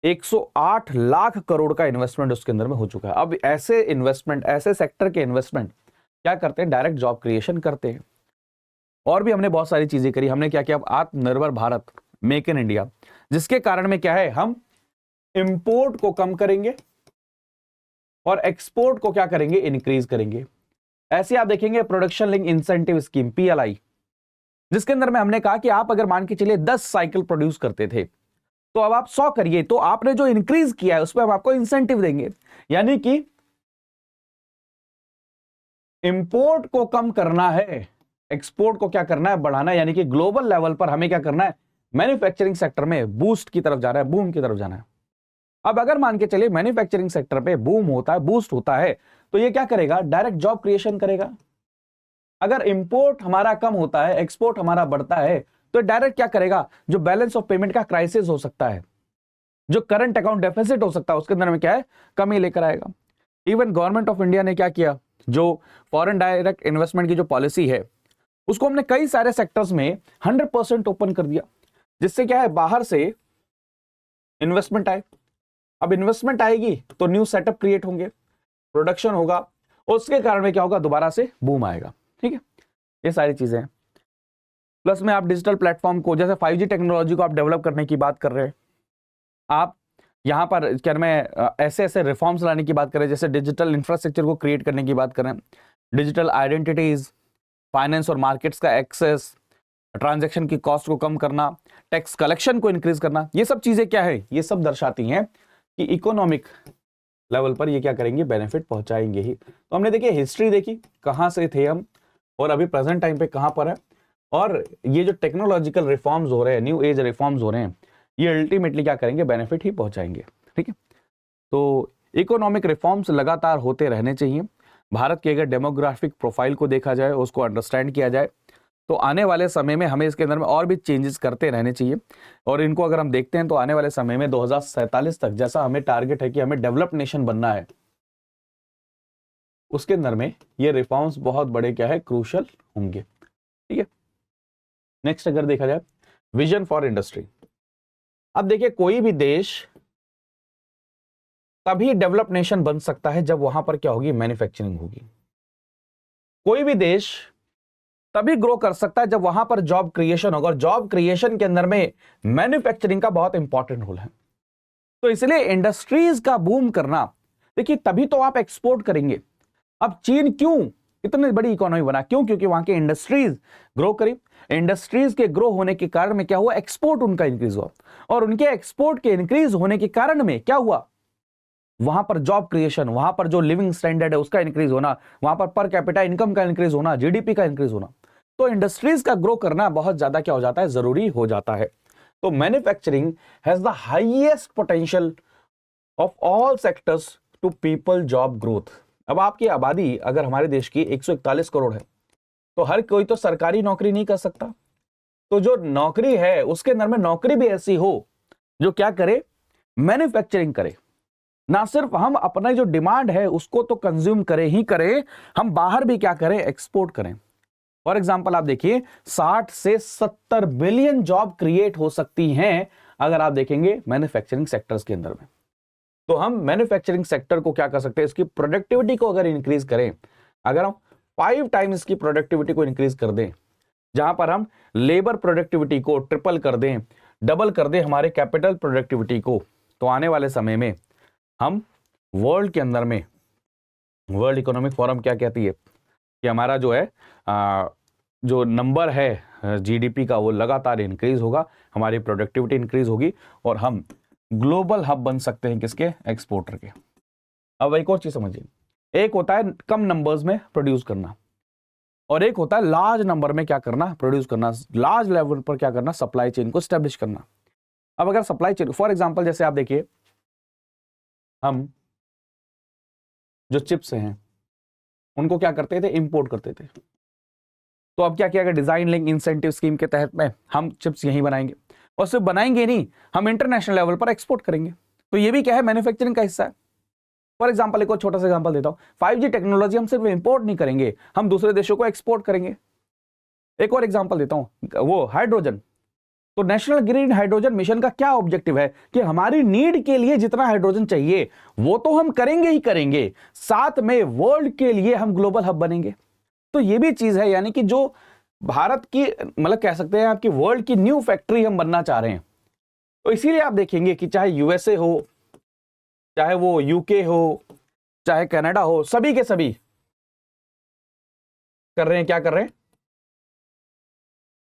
108 लाख करोड़ का इन्वेस्टमेंट उसके अंदर में हो चुका है। अब ऐसे इन्वेस्टमेंट, ऐसे सेक्टर के इन्वेस्टमेंट क्या करते हैं, डायरेक्ट जॉब क्रिएशन करते हैं। और भी हमने बहुत सारी चीजें करी। हमने क्या किया, आत्मनिर्भर भारत, मेक इन इंडिया, जिसके कारण में क्या है, हम इंपोर्ट को कम करेंगे और एक्सपोर्ट को क्या करेंगे, इंक्रीज करेंगे। ऐसे आप देखेंगे production link incentive scheme, PLI, जिसके अंदर में हमने कहा कि आप अगर मान के चलिए 10 साइकिल प्रोड्यूस करते थे तो अब आप 100 करिए, तो आपने जो इंक्रीज किया है उस पर हम आपको इंसेंटिव देंगे। यानी कि इंपोर्ट को कम करना है, एक्सपोर्ट को क्या करना है, बढ़ाना है। यानी कि ग्लोबल लेवल पर हमें क्या करना है, मैन्युफैक्चरिंग सेक्टर में बूस्ट की तरफ जा रहा है, बूम की तरफ जाना है। अब अगर मान के चलिए मैन्युफैक्चरिंग सेक्टर पे बूम होता है, बूस्ट होता है, तो ये क्या करेगा, डायरेक्ट जॉब क्रिएशन करेगा। अगर इंपोर्ट हमारा कम होता है, एक्सपोर्ट हमारा बढ़ता है, तो डायरेक्ट क्या करेगा, जो बैलेंस ऑफ पेमेंट का क्राइसिस हो सकता है, जो करंट अकाउंट डेफिसिट हो सकता है, उसके अंदर में क्या है, कमी लेकर आएगा। इवन गवर्नमेंट ऑफ इंडिया ने क्या किया, जो फॉरेन डायरेक्ट इन्वेस्टमेंट की जो पॉलिसी है उसको हमने कई सारे सेक्टर्स में 100% ओपन कर दिया, जिससे क्या है, बाहर से इन्वेस्टमेंट आए। अब इन्वेस्टमेंट आएगी तो न्यू सेटअप क्रिएट होंगे, प्रोडक्शन होगा, और उसके कारण में क्या होगा, दोबारा से बूम आएगा। ठीक है, ये सारी चीजें हैं। प्लस में आप डिजिटल प्लेटफॉर्म को, जैसे 5G टेक्नोलॉजी को आप डेवलप करने की बात कर रहे हैं, आप यहां पर क्या में ऐसे ऐसे रिफॉर्म्स लाने की बात करें, जैसे डिजिटल इंफ्रास्ट्रक्चर को क्रिएट करने की बात करें, डिजिटल आइडेंटिटीज, फाइनेंस और मार्केट्स का एक्सेस, ट्रांजैक्शन की कॉस्ट को कम करना, टैक्स कलेक्शन को इंक्रीज करना, ये सब चीजें क्या है, ये सब दर्शाती हैं कि इकोनॉमिक लेवल पर ये क्या करेंगे, बेनिफिट पहुंचाएंगे ही। तो हमने देखिए हिस्ट्री देखी, कहां से थे हम और अभी प्रेजेंट टाइम पे कहां पर है, और ये जो टेक्नोलॉजिकल रिफॉर्म्स हो रहे हैं, न्यू एज रिफॉर्म्स हो रहे हैं, ये अल्टीमेटली क्या करेंगे, बेनिफिट ही पहुंचाएंगे। ठीक है, तो इकोनॉमिक रिफॉर्म्स लगातार होते रहने चाहिए। भारत की अगर डेमोग्राफिक प्रोफाइल को देखा जाए, उसको अंडरस्टैंड किया जाए, तो आने वाले समय में हमें इसके अंदर में और भी चेंजेस करते रहने चाहिए। और इनको अगर हम देखते हैं तो आने वाले समय में 2047 तक, जैसा हमें टारगेट है कि हमें डेवलप्ड नेशन बनना है, उसके अंदर में ये रिफॉर्म्स बहुत बड़े क्या है, क्रूशल होंगे। ठीक है, नेक्स्ट अगर देखा जाए विजन फॉर इंडस्ट्री। अब देखिए कोई भी देश तभी डेवलप नेशन बन सकता है जब वहां पर क्या होगी, मैन्युफैक्चरिंग होगी। कोई भी देश तभी ग्रो कर सकता है जब वहां पर जॉब क्रिएशन होगा, और जॉब क्रिएशन के अंदर में मैन्युफैक्चरिंग का बहुत इंपॉर्टेंट रोल है। तो इसलिए इंडस्ट्रीज का बूम करना, देखिए तभी तो आप एक्सपोर्ट करेंगे। अब चीन क्यों इतनी बड़ी इकोनॉमी बना, क्यों, क्योंकि वहां की इंडस्ट्रीज ग्रो करी। इंडस्ट्रीज के ग्रो होने के कारण में क्या हुआ, एक्सपोर्ट उनका इंक्रीज हुआ, और उनके एक्सपोर्ट के इंक्रीज होने के कारण में क्या हुआ, वहां पर जॉब क्रिएशन, वहां पर जो लिविंग स्टैंडर्ड है उसका इंक्रीज होना, वहां पर कैपिटा इनकम का इंक्रीज होना, जीडीपी का इंक्रीज होना। तो इंडस्ट्रीज का ग्रो करना बहुत ज्यादा क्या हो जाता है, जरूरी हो जाता है। तो manufacturing has the highest potential of all sectors to people job growth. अब आपकी आबादी अगर हमारे देश की 141 करोड़ है, तो हर कोई तो सरकारी नौकरी नहीं कर सकता। तो जो नौकरी है उसके अंदर में नौकरी भी ऐसी हो जो क्या करे, मैन्युफैक्चरिंग करे। ना सिर्फ हम अपना जो डिमांड है उसको तो कंज्यूम करे ही करे, हम बाहर भी क्या करें, एक्सपोर्ट करें। फॉर एग्जाम्पल आप देखिए 60 से 70 बिलियन जॉब क्रिएट हो सकती हैं अगर आप देखेंगे मैन्युफैक्चरिंग सेक्टर्स के अंदर में। तो हम मैन्युफैक्चरिंग सेक्टर को क्या कर सकते हैं, इसकी प्रोडक्टिविटी को अगर इंक्रीज करें, अगर हम 5 टाइम्स की प्रोडक्टिविटी को इंक्रीज कर दें, जहां पर हम लेबर प्रोडक्टिविटी को ट्रिपल कर दें, डबल कर दें हमारे कैपिटल प्रोडक्टिविटी को, तो आने वाले समय में हम वर्ल्ड के अंदर में, वर्ल्ड इकोनॉमिक फोरम क्या कहती है कि हमारा जो है जो नंबर है जीडीपी का वो लगातार इंक्रीज होगा, हमारी प्रोडक्टिविटी इंक्रीज होगी और हम ग्लोबल हब बन सकते हैं किसके, एक्सपोर्टर के। अब एक और चीज समझिए, एक होता है कम नंबर्स में प्रोड्यूस करना और एक होता है लार्ज नंबर में क्या करना, प्रोड्यूस करना, लार्ज लेवल पर क्या करना, सप्लाई चेन को स्टैब्लिश करना। अब अगर सप्लाई चेन, फॉर एग्जांपल जैसे आप देखिए, हम जो चिप्स हैं उनको क्या करते थे, इंपोर्ट करते थे। तो अब क्या किया गया, डिजाइन लिंक इंसेंटिव स्कीम के तहत में हम चिप्स यहीं बनाएंगे, और सिर्फ बनाएंगे नहीं, हम इंटरनेशनल लेवल पर एक्सपोर्ट करेंगे। तो ये भी क्या है, मैन्युफैक्चरिंग का हिस्सा है। फॉर एग्जांपल एक और छोटा सा एग्जांपल देता हूं, 5G टेक्नोलॉजी हम सिर्फ इंपोर्ट नहीं करेंगे, हम दूसरे देशों को एक्सपोर्ट करेंगे। एक और एग्जांपल देता हूं, वो हाइड्रोजन। तो नेशनल ग्रीन हाइड्रोजन मिशन का क्या ऑब्जेक्टिव है कि हमारी नीड के लिए जितना हाइड्रोजन चाहिए वो तो हम करेंगे ही करेंगे, साथ में वर्ल्ड के लिए हम ग्लोबल हब बनेंगे। तो ये भी चीज है, यानी कि जो भारत की, मतलब कह सकते हैं आपकी वर्ल्ड की न्यू फैक्ट्री हम बनना चाह रहे हैं। तो इसीलिए आप देखेंगे कि चाहे यूएसए हो, चाहे वो यूके हो, चाहे कनाडा हो, सभी के सभी कर रहे हैं, क्या कर रहे हैं,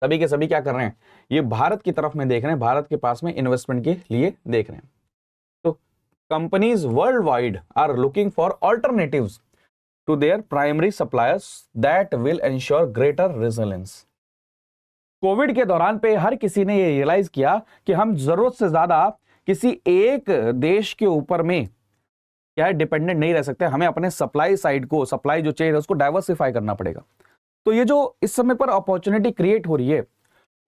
सभी के सभी क्या कर रहे हैं, ये भारत की तरफ में देख रहे हैं, भारत के पास में इन्वेस्टमेंट के लिए देख रहे हैं। तो companies world wide are looking for alternatives to their primary suppliers that will ensure greater resilience. Covid के दौरान पे हर किसी ने ये रियलाइज किया कि हम जरूरत से ज्यादा किसी एक देश के ऊपर में क्या है, डिपेंडेंट नहीं रह सकते, हमें अपने सप्लाई साइड को, सप्लाई जो चेन है उसको डाइवर्सिफाई करना पड़ेगा। तो ये जो इस समय पर अपॉर्चुनिटी क्रिएट हो रही है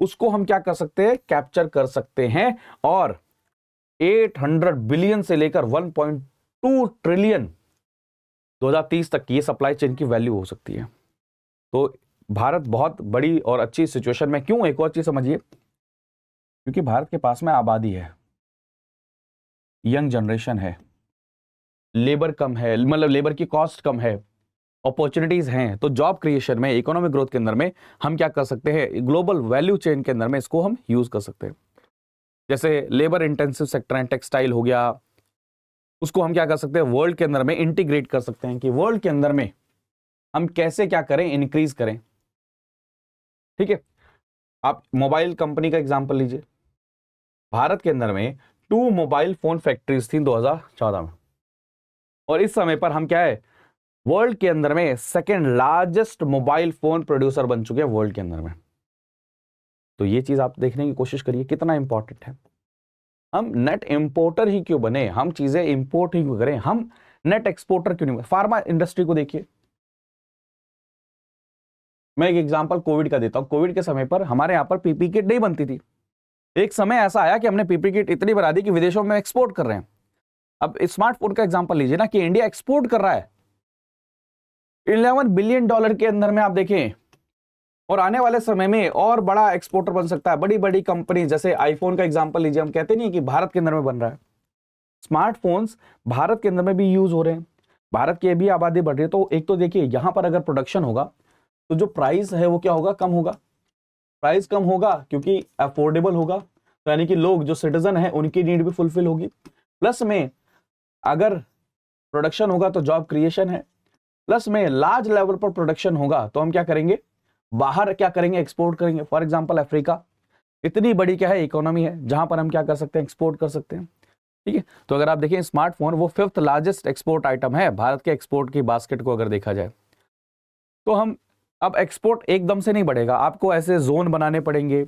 उसको हम क्या कर सकते हैं, कैप्चर कर सकते हैं, और 800 बिलियन से लेकर 1.2 ट्रिलियन 2030 तक की ये सप्लाई चेन की वैल्यू हो सकती है। तो भारत बहुत बड़ी और अच्छी सिचुएशन में क्यों, एक और चीज समझिए, क्योंकि भारत के पास में आबादी है, यंग जनरेशन है, लेबर कम है, मतलब लेबर की कॉस्ट कम है, अपॉर्चुनिटीज हैं। तो जॉब क्रिएशन में, इकोनॉमिक ग्रोथ के अंदर में हम क्या कर सकते हैं, ग्लोबल वैल्यू चेन के अंदर में इसको हम यूज कर सकते हैं। जैसे लेबर इंटेंसिव सेक्टर है, टेक्सटाइल हो गया, उसको हम क्या कर सकते हैं, वर्ल्ड के अंदर में इंटीग्रेट कर सकते हैं कि वर्ल्ड के अंदर में हम कैसे क्या करें, इंक्रीज करें। ठीक है, आप मोबाइल कंपनी का एग्जांपल लीजिए, भारत के अंदर में 2 मोबाइल फोन फैक्ट्रीज थी 2014 में, और इस समय पर हम क्या है, वर्ल्ड के अंदर में second largest mobile phone producer बन चुके हैं वर्ल्ड के अंदर में। तो ये चीज आप देखने की कोशिश करिए कितना इंपॉर्टेंट है। हम नेट इंपोर्टर ही क्यों बने, हम चीजें इंपोर्ट ही क्यों करें, हम नेट एक्सपोर्टर क्यों नहीं बने। फार्मा इंडस्ट्री को देखिए, मैं एक एग्जांपल कोविड का देता हूं। कोविड के समय पर हमारे यहां पर पीपी किट नहीं बनती थी। एक समय ऐसा आया कि हमने पीपी किट इतनी बना दी कि विदेशों में एक्सपोर्ट कर रहे हैं। अब स्मार्टफोन का एग्जांपल लीजिए ना, कि इंडिया एक्सपोर्ट कर रहा है 11 बिलियन डॉलर के अंदर में, आप देखें, और आने वाले समय में और बड़ा एक्सपोर्टर बन सकता है। बड़ी बड़ी कंपनी, जैसे आईफोन का एग्जांपल लीजिए, हम कहते नहीं कि भारत के अंदर में बन रहा है, स्मार्टफोन्स भारत के अंदर में भी यूज हो रहे हैं, भारत की भी आबादी बढ़ रही है। तो एक तो देखिए, यहां पर अगर प्रोडक्शन होगा तो जो प्राइस है वो क्या होगा, कम होगा, प्राइस कम होगा क्योंकि अफोर्डेबल होगा, तो यानी कि लोग जो सिटीजन है उनकी नीड भी फुलफिल होगी। प्लस में अगर प्रोडक्शन होगा तो जॉब क्रिएशन है, प्लस में लार्ज लेवल पर प्रोडक्शन होगा तो हम क्या करेंगे, बाहर क्या करेंगे, एक्सपोर्ट करेंगे। फॉर एग्जाम्पल अफ्रीका इतनी बड़ी क्या है इकोनॉमी है जहां पर हम क्या कर सकते हैं, एक्सपोर्ट कर सकते हैं। ठीक है, तो अगर आप देखें स्मार्टफोन वो 5th लार्जेस्ट एक्सपोर्ट आइटम है भारत के एक्सपोर्ट की बास्केट को अगर देखा जाए। तो हम अब एक्सपोर्ट एकदम से नहीं बढ़ेगा, आपको ऐसे जोन बनाने पड़ेंगे,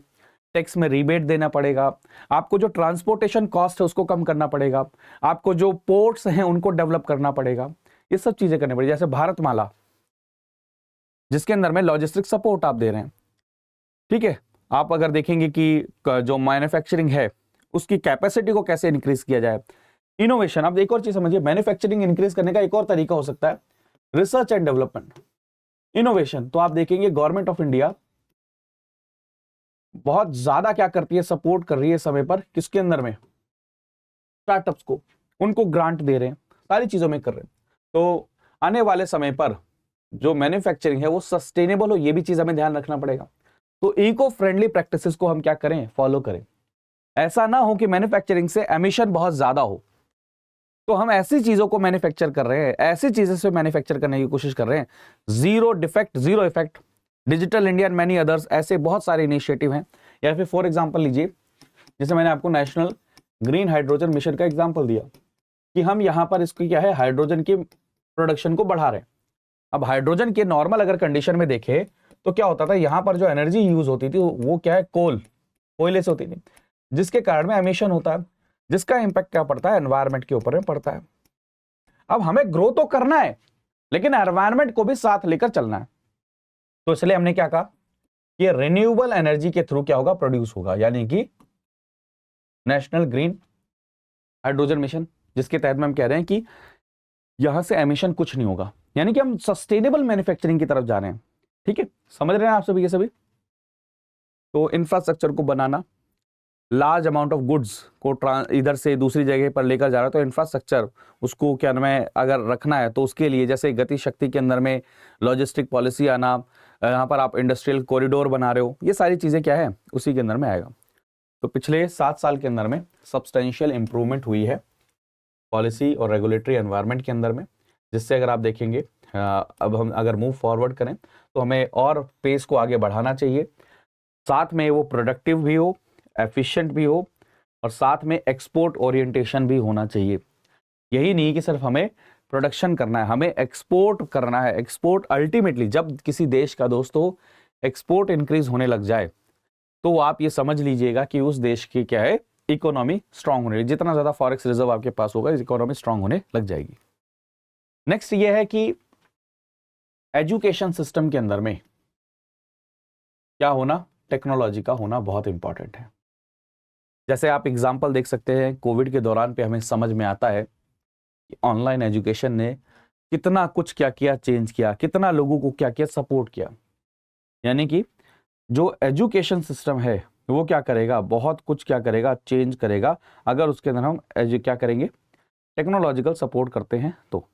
टैक्स में रिबेट देना पड़ेगा, आपको जो ट्रांसपोर्टेशन कॉस्ट है उसको कम करना पड़ेगा, आपको जो पोर्ट्स हैं उनको डेवलप करना पड़ेगा, ये सब चीजें करनी पड़ेगी। जैसे भारतमाला जिसके अंदर में लॉजिस्टिक सपोर्ट आप दे रहे हैं। ठीक है, आप अगर देखेंगे कि जो मैन्युफैक्चरिंग है उसकी कैपेसिटी को कैसे इंक्रीज किया जाए, इनोवेशन। अब एक और चीज समझिए, मैन्युफैक्चरिंग इंक्रीज करने का एक और तरीका हो सकता है रिसर्च एंड डेवलपमेंट, इनोवेशन। तो आप देखेंगे गवर्नमेंट ऑफ इंडिया बहुत ज्यादा क्या करती है, सपोर्ट कर रही है समय पर किसके अंदर में, स्टार्टअप्स को, उनको ग्रांट दे रहे हैं, सारी चीजों में कर रहे हैं। तो आने वाले समय पर जो मैन्युफैक्चरिंग है वो सस्टेनेबल हो, ये भी चीज हमें ध्यान रखना पड़ेगा। तो इको फ्रेंडली प्रैक्टिसेस को हम क्या करें, फॉलो करें। ऐसा ना हो कि मैन्युफैक्चरिंग से एमिशन बहुत ज्यादा हो, तो हम ऐसी चीजों को मैन्युफैक्चर कर रहे हैं, ऐसी चीजें से मैन्युफैक्चर करने की कोशिश कर रहे हैं, zero defect zero effect, digital India and many others, ऐसे बहुत सारे इनिशिएटिव हैं। या फिर फॉर एग्जांपल लीजिए, जैसे मैंने आपको नेशनल ग्रीन हाइड्रोजन मिशन का एग्जांपल दिया कि हम यहाँ पर इसको क्या है, हाइड्रोजन की प्रोडक्शन को बढ़ा रहे हैं। अब हाइड्रोजन के नॉर्मल अगर कंडीशन में देखें तो क्या होता था, यहाँ पर जो एनर्जी यूज होती थी वो क्या है, कोयले से होती थी, जिसके कारण में एमिशन होता है, जिसका इंपैक्ट क्या पड़ता है, एनवायरमेंट के ऊपर में पड़ता है। अब हमें ग्रो तो करना है लेकिन एनवायरमेंट को भी साथ लेकर चलना है। तो इसलिए हमने क्या कहा कि रिन्यूएबल एनर्जी के थ्रू क्या होगा, प्रोड्यूस होगा, यानी कि नेशनल ग्रीन हाइड्रोजन मिशन, जिसके तहत में हम कह रहे हैं कि यहां से एमिशन कुछ नहीं होगा, यानी कि हम सस्टेनेबल मैन्युफैक्चरिंग की तरफ जा रहे हैं। ठीक है, समझ रहे हैं आप सभी के सभी। तो इंफ्रास्ट्रक्चर को बनाना, लार्ज अमाउंट ऑफ गुड्स को इधर से दूसरी जगह पर लेकर जा रहा है, तो इंफ्रास्ट्रक्चर उसको क्या नाम है अगर रखना है तो उसके लिए जैसे गति शक्ति के अंदर में लॉजिस्टिक पॉलिसी आना, यहाँ पर आप इंडस्ट्रियल कॉरिडोर बना रहे हो, ये सारी चीज़ें क्या है उसी के अंदर में आएगा। तो पिछले 7 साल के अंदर में सब्सटेंशियल इंप्रूवमेंट हुई है पॉलिसी और रेगुलेटरी एनवायरनमेंट के अंदर में, जिससे अगर आप देखेंगे अब हम अगर मूव फॉरवर्ड करें तो हमें और पेस को आगे बढ़ाना चाहिए, साथ में वो प्रोडक्टिव भी हो, एफिशिएंट भी हो, और साथ में एक्सपोर्ट ओरिएंटेशन भी होना चाहिए। यही नहीं कि सिर्फ हमें प्रोडक्शन करना है, हमें एक्सपोर्ट करना है। एक्सपोर्ट अल्टीमेटली जब किसी देश का दोस्तों एक्सपोर्ट इंक्रीज होने लग जाए तो आप ये समझ लीजिएगा कि उस देश की क्या है, इकोनॉमी स्ट्रांग होने, जितना ज्यादा फॉरेक्स रिजर्व आपके पास होगा इकोनॉमी स्ट्रांग होने लग जाएगी। नेक्स्ट ये है कि एजुकेशन सिस्टम के अंदर में क्या होना, टेक्नोलॉजी का होना बहुत इंपॉर्टेंट है। जैसे आप एग्जाम्पल देख सकते हैं, कोविड के दौरान पे हमें समझ में आता है कि ऑनलाइन एजुकेशन ने कितना कुछ क्या किया, चेंज किया, कितना लोगों को क्या किया, सपोर्ट किया। यानी कि जो एजुकेशन सिस्टम है वो क्या करेगा, बहुत कुछ क्या करेगा, चेंज करेगा, अगर उसके अंदर हम क्या करेंगे, टेक्नोलॉजिकल सपोर्ट करते हैं तो।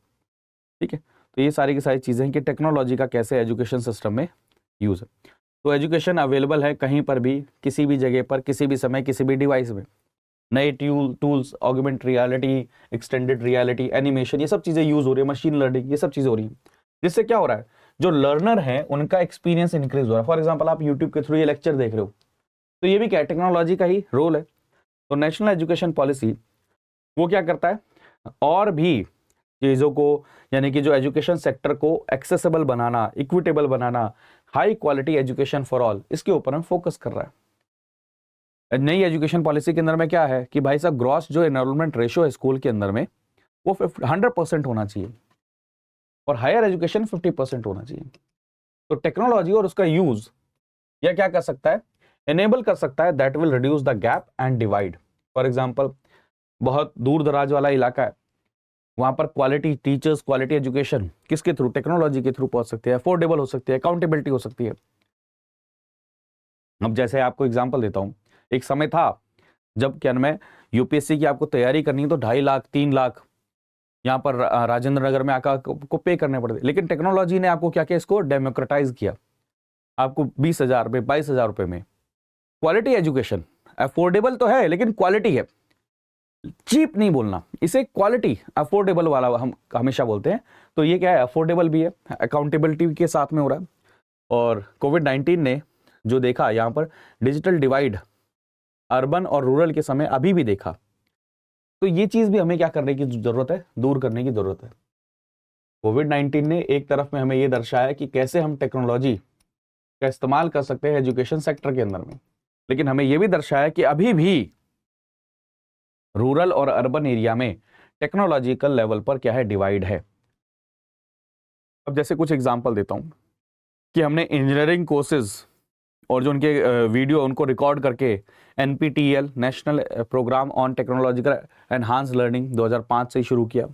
ठीक है, तो ये सारी की सारी चीज़ें हैं कि टेक्नोलॉजी का कैसे एजुकेशन सिस्टम में यूज़ है। तो एजुकेशन अवेलेबल है कहीं पर भी, किसी भी जगह पर, किसी भी समय, किसी भी डिवाइस में। नए tools, augment reality, extended reality, animation, ये सब चीज़ें यूज़ हो रही है, मशीन लर्निंग, ये सब चीज़ें हो रही हैं, जिससे क्या हो रहा है, जो लर्नर है उनका एक्सपीरियंस इंक्रीज हो रहा है। फॉर एग्जाम्पल आप यूट्यूब के थ्रू ये लेक्चर देख रहे हो, तो ये भी क्या है, टेक्नोलॉजी का ही रोल है। तो नेशनल एजुकेशन पॉलिसी वो क्या करता है, और भी चीज़ों को, यानी कि जो एजुकेशन सेक्टर को accessible banana, equitable banana, high quality education for all, इसके ऊपर हम फोकस कर रहा है। नई एजुकेशन पॉलिसी के अंदर में क्या है कि भाई साहब ग्रॉस जो एनरोलमेंट रेशियो है स्कूल के अंदर में वो 100% होना चाहिए और हायर एजुकेशन 50% होना चाहिए। तो टेक्नोलॉजी और उसका यूज यह क्या कर सकता है, एनेबल कर सकता है, that will reduce the gap and divide. For example बहुत दूर दराज वाला इलाका है, वहां पर क्वालिटी टीचर्स, क्वालिटी एजुकेशन किसके थ्रू, टेक्नोलॉजी के थ्रू पहुंच सकती है, अफोर्डेबल हो सकती है, अकाउंटेबिलिटी हो सकती है। अब जैसे आपको एग्जांपल देता हूं, एक समय था जब क्या मैं यूपीएससी की आपको तैयारी करनी तो 2.5 लाख 3 लाख यहाँ पर राजेंद्र नगर में आकर को पे करने पड़ते, लेकिन टेक्नोलॉजी ने आपको क्या किया, इसको डेमोक्रेटाइज किया, आपको 20,000 रुपये 22,000 रुपये में क्वालिटी एजुकेशन, अफोर्डेबल तो है लेकिन क्वालिटी है, चीप नहीं बोलना, इसे क्वालिटी अफोर्डेबल वाला हम हमेशा बोलते हैं। तो ये क्या है, अफोर्डेबल भी है, अकाउंटेबिलिटी के साथ में हो रहा है, और कोविड-19 ने जो देखा यहाँ पर डिजिटल डिवाइड अर्बन और रूरल के समय अभी भी देखा, तो ये चीज़ भी हमें क्या करने की ज़रूरत है, दूर करने की ज़रूरत है। कोविड-19 ने एक तरफ में हमें ये दर्शाया कि कैसे हम टेक्नोलॉजी का इस्तेमाल कर सकते हैं एजुकेशन सेक्टर के अंदर में, लेकिन हमें ये भी दर्शाया कि अभी भी रूरल और अर्बन एरिया में टेक्नोलॉजिकल लेवल पर क्या है, डिवाइड है। अब जैसे कुछ एग्जांपल देता हूं कि हमने इंजीनियरिंग कोर्सेज और जो उनके वीडियो उनको रिकॉर्ड करके NPTEL national programme on technological enhance learning 2005 से ही शुरू किया।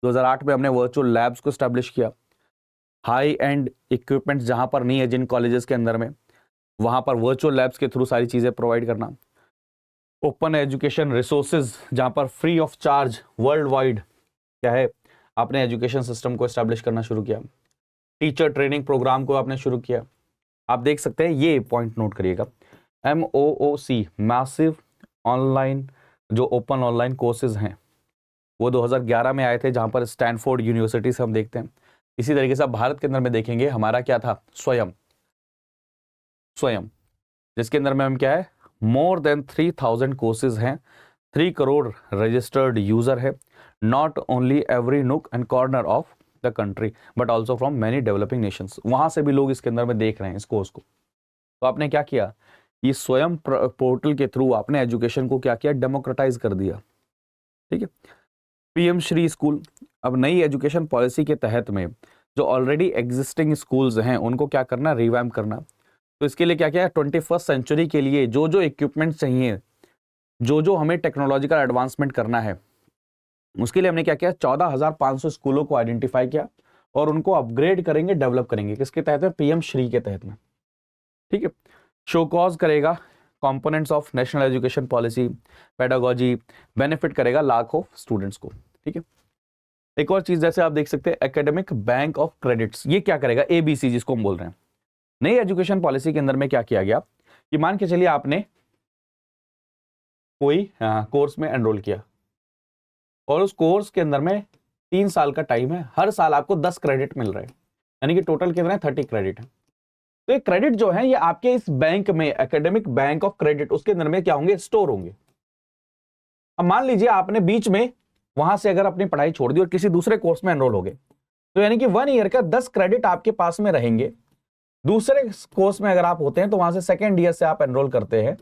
2008 में हमने वर्चुअल लैब्स को स्टैब्लिश किया। हाई एंड इक्विपमेंट्स जहां पर नहीं है जिन कॉलेजेस के अंदर में, वहां पर वर्चुअल लैब्स के थ्रू सारी चीज़ें प्रोवाइड करना। ओपन एजुकेशन रिसोर्सेज जहां पर free of charge world wide क्या है, आपने एजुकेशन सिस्टम को एस्टैब्लिश करना शुरू किया। टीचर ट्रेनिंग प्रोग्राम को आपने शुरू किया। आप देख सकते हैं, ये पॉइंट नोट करिएगा, MOOC मैसिव ऑनलाइन जो ओपन ऑनलाइन कोर्सेज हैं वो 2011 में आए थे, जहां पर स्टैनफोर्ड यूनिवर्सिटी से हम देखते हैं। इसी तरीके से आप भारत के अंदर में देखेंगे, हमारा क्या था, स्वयं, जिसके अंदर में हम क्या है, मोर देन 3000 कोर्सेज हैं, 3 करोड़ रजिस्टर्ड यूजर है, not only every nook and corner of the country but also from many developing Nations. वहां से भी लोग इसके अंदर में देख रहे हैं इस कोर्स को। तो आपने क्या किया, ये स्वयं पोर्टल के थ्रू आपने एजुकेशन को क्या किया, डेमोक्रेटाइज कर दिया। ठीक है। PM श्री स्कूल, अब नई एजुकेशन पॉलिसी के तहत में जो ऑलरेडी एग्जिस्टिंग स्कूल्स हैं उनको क्या करना, रिवैम्प करना। तो इसके लिए क्या किया है, 21st सेंचुरी के लिए जो जो इक्विपमेंट चाहिए, जो जो हमें टेक्नोलॉजिकल एडवांसमेंट करना है, उसके लिए हमने क्या किया, 14,500 स्कूलों को आइडेंटिफाई किया और उनको अपग्रेड करेंगे, डेवलप करेंगे। किसके तहत में, PM श्री के तहत में। ठीक है। शो कॉज करेगा components of national education policy, pedagogy, benefit करेगा लाखों स्टूडेंट्स को। ठीक है। एक और चीज जैसे आप देख सकते हैं, एकेडमिक बैंक ऑफ क्रेडिट्स, ये क्या करेगा, ABC जिसको हम बोल रहे हैं। नई एजुकेशन पॉलिसी के अंदर में क्या किया गया कि मान के चलिए आपने कोई कोर्स में एनरोल किया और उस कोर्स के अंदर में 3 साल का टाइम है, हर साल आपको 10 क्रेडिट मिल रहे हैं, यानी कि टोटल कितने हैं, 30 क्रेडिट है। तो ये क्रेडिट जो है ये आपके इस बैंक में, एकेडमिक बैंक ऑफ क्रेडिट, उसके अंदर में क्या होंगे, स्टोर होंगे। अब मान लीजिए आपने बीच में वहां से अगर अपनी पढ़ाई छोड़ दी और किसी दूसरे कोर्स में एनरोल हो गए, तो यानी कि 1 ईयर का 10 क्रेडिट आपके पास में रहेंगे। दूसरे कोर्स में अगर आप होते हैं तो वहां से सेकेंड ईयर से आप एनरोल करते हैं,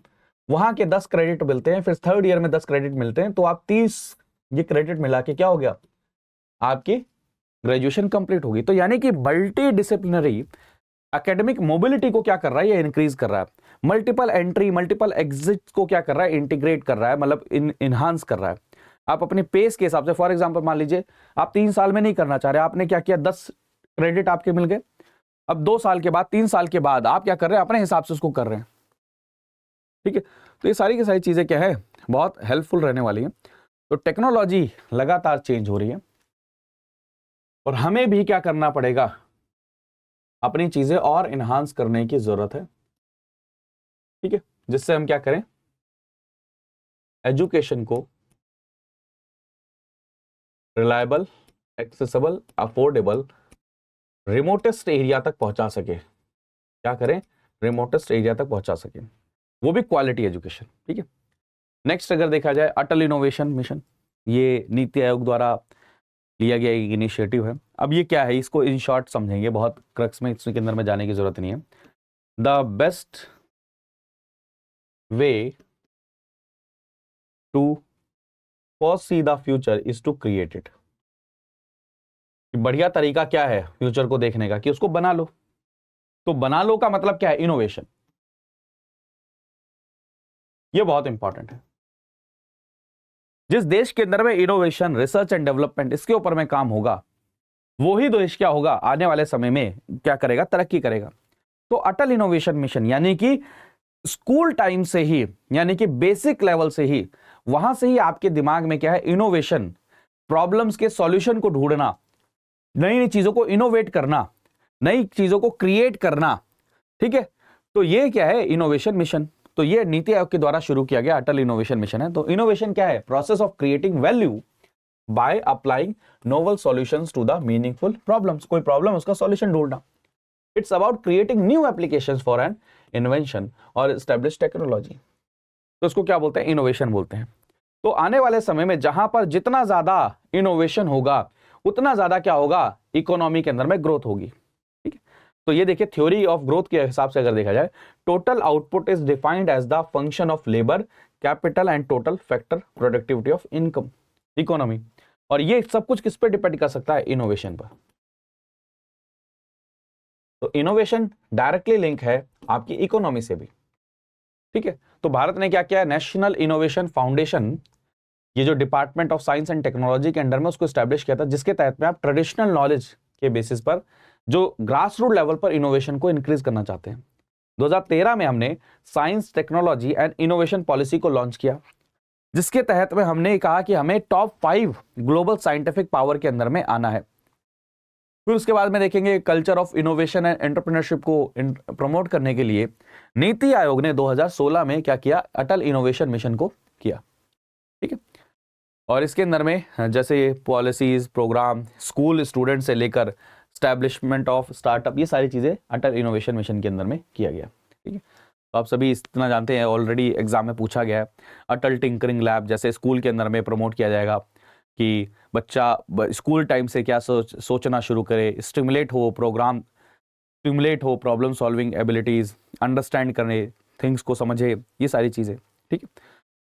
वहां के 10 क्रेडिट मिलते हैं, फिर थर्ड ईयर में 10 क्रेडिट मिलते हैं, तो आप 30 ये क्रेडिट मिला के क्या हो गया, आपकी ग्रेजुएशन कंप्लीट होगी। तो यानी कि मल्टी डिसिप्लिनरी एकेडमिक मोबिलिटी को क्या कर रहा है, ये इंक्रीज कर रहा है। मल्टीपल एंट्री, मल्टीपल एग्जिट को क्या कर रहा है, इंटीग्रेट कर रहा है, मतलब इनहांस कर रहा है। आप अपने पेस के हिसाब से, फॉर एग्जांपल मान लीजिए आप 3 साल में नहीं करना चाह रहे, आपने क्या किया, 10 क्रेडिट आपके मिल गए। अब 2 साल के बाद, 3 साल के बाद आप क्या कर रहे हैं, अपने हिसाब से उसको कर रहे हैं। ठीक है। तो ये सारी की सारी चीजें क्या है, बहुत हेल्पफुल रहने वाली है। तो टेक्नोलॉजी लगातार चेंज हो रही है और हमें भी क्या करना पड़ेगा, अपनी चीजें और इनहांस करने की जरूरत है। ठीक है। जिससे हम क्या करें, एजुकेशन को reliable, accessible, affordable, remotest area तक पहुंचा सके। क्या करें, रिमोटेस्ट एरिया तक पहुंचा सके, वो भी क्वालिटी एजुकेशन। ठीक है। नेक्स्ट अगर देखा जाए, अटल इनोवेशन मिशन, ये नीति आयोग द्वारा लिया गया एक इनिशिएटिव है। अब ये क्या है, इसको इन शॉर्ट समझेंगे, बहुत क्रक्स में इसके अंदर में जाने की जरूरत नहीं है। The best way to foresee the future is to create it. बढ़िया तरीका क्या है फ्यूचर को देखने का, कि उसको बना लो। तो बना लो का मतलब क्या है, इनोवेशन। ये बहुत इंपॉर्टेंट है। जिस देश के अंदर में इनोवेशन, रिसर्च एंड डेवलपमेंट, इसके ऊपर में काम होगा, वो ही देश क्या होगा, आने वाले समय में क्या करेगा, तरक्की करेगा। तो अटल इनोवेशन मिशन यानी कि स्कूल टाइम से ही, यानी कि बेसिक लेवल से ही, वहां से ही आपके दिमाग में क्या है, इनोवेशन, प्रॉब्लम्स के सॉल्यूशन को ढूंढना, नई नई चीजों को इनोवेट करना, नई चीजों को क्रिएट करना। ठीक है। तो ये क्या है, इनोवेशन मिशन। तो ये नीति आयोग के द्वारा शुरू किया गया अटल इनोवेशन मिशन है। तो इनोवेशन क्या है, process of creating value by applying novel solutions to the meaningful problems. कोई प्रॉब्लम, उसका सॉल्यूशन ढूंढना। It's about creating new applications for an invention और एस्टेब्लिश टेक्नोलॉजी। तो इसको क्या बोलते हैं? इनोवेशन बोलते हैं। तो आने वाले समय में जहां पर जितना ज्यादा इनोवेशन होगा उतना ज्यादा क्या होगा? इकोनॉमी के अंदर में ग्रोथ होगी। ठीक है, तो ये देखिए थ्योरी ऑफ ग्रोथ के हिसाब से अगर देखा जाए, total output is defined as the function of labour, capital and total factor productivity of income economy. और ये सब कुछ किस पे डिपेंड कर सकता है? इनोवेशन पर। तो इनोवेशन डायरेक्टली लिंक है आपकी इकोनॉमी से भी। ठीक है, तो भारत ने क्या किया? नेशनल इनोवेशन फाउंडेशन, ये जो department of science and technology के अंडर में उसको एस्टैब्लिश किया था, जिसके तहत में आप ट्रेडिशनल नॉलेज के बेसिस पर जो ग्रास रूट लेवल पर इनोवेशन को इंक्रीज करना चाहते हैं। 2013 में हमने science technology and innovation policy को लॉन्च किया, जिसके तहत में हमने कहा कि हमें टॉप 5 ग्लोबल साइंटिफिक पावर के अंदर में आना है। फिर उसके बाद में देखेंगे culture of innovation and entrepreneurship को प्रमोट करने के लिए नीति आयोग ने 2016 में क्या किया? अटल इनोवेशन मिशन को किया। ठीक है, और इसके अंदर में जैसे पॉलिसीज, प्रोग्राम, स्कूल स्टूडेंट से लेकर स्टैब्लिशमेंट ऑफ स्टार्टअप, ये सारी चीजें अटल इनोवेशन मिशन के अंदर में किया गया। ठीक है, तो आप सभी इतना जानते हैं, ऑलरेडी एग्जाम में पूछा गया है। अटल टिंकरिंग लैब जैसे स्कूल के अंदर में प्रमोट किया जाएगा कि बच्चा स्कूल टाइम से क्या सोचना शुरू करे, स्टिमुलेट हो प्रोग्राम, स्टिमुलेट हो प्रॉब्लम सॉल्विंग एबिलिटीज, अंडरस्टैंड करे, थिंग्स को समझे, ये सारी चीजें। ठीक है,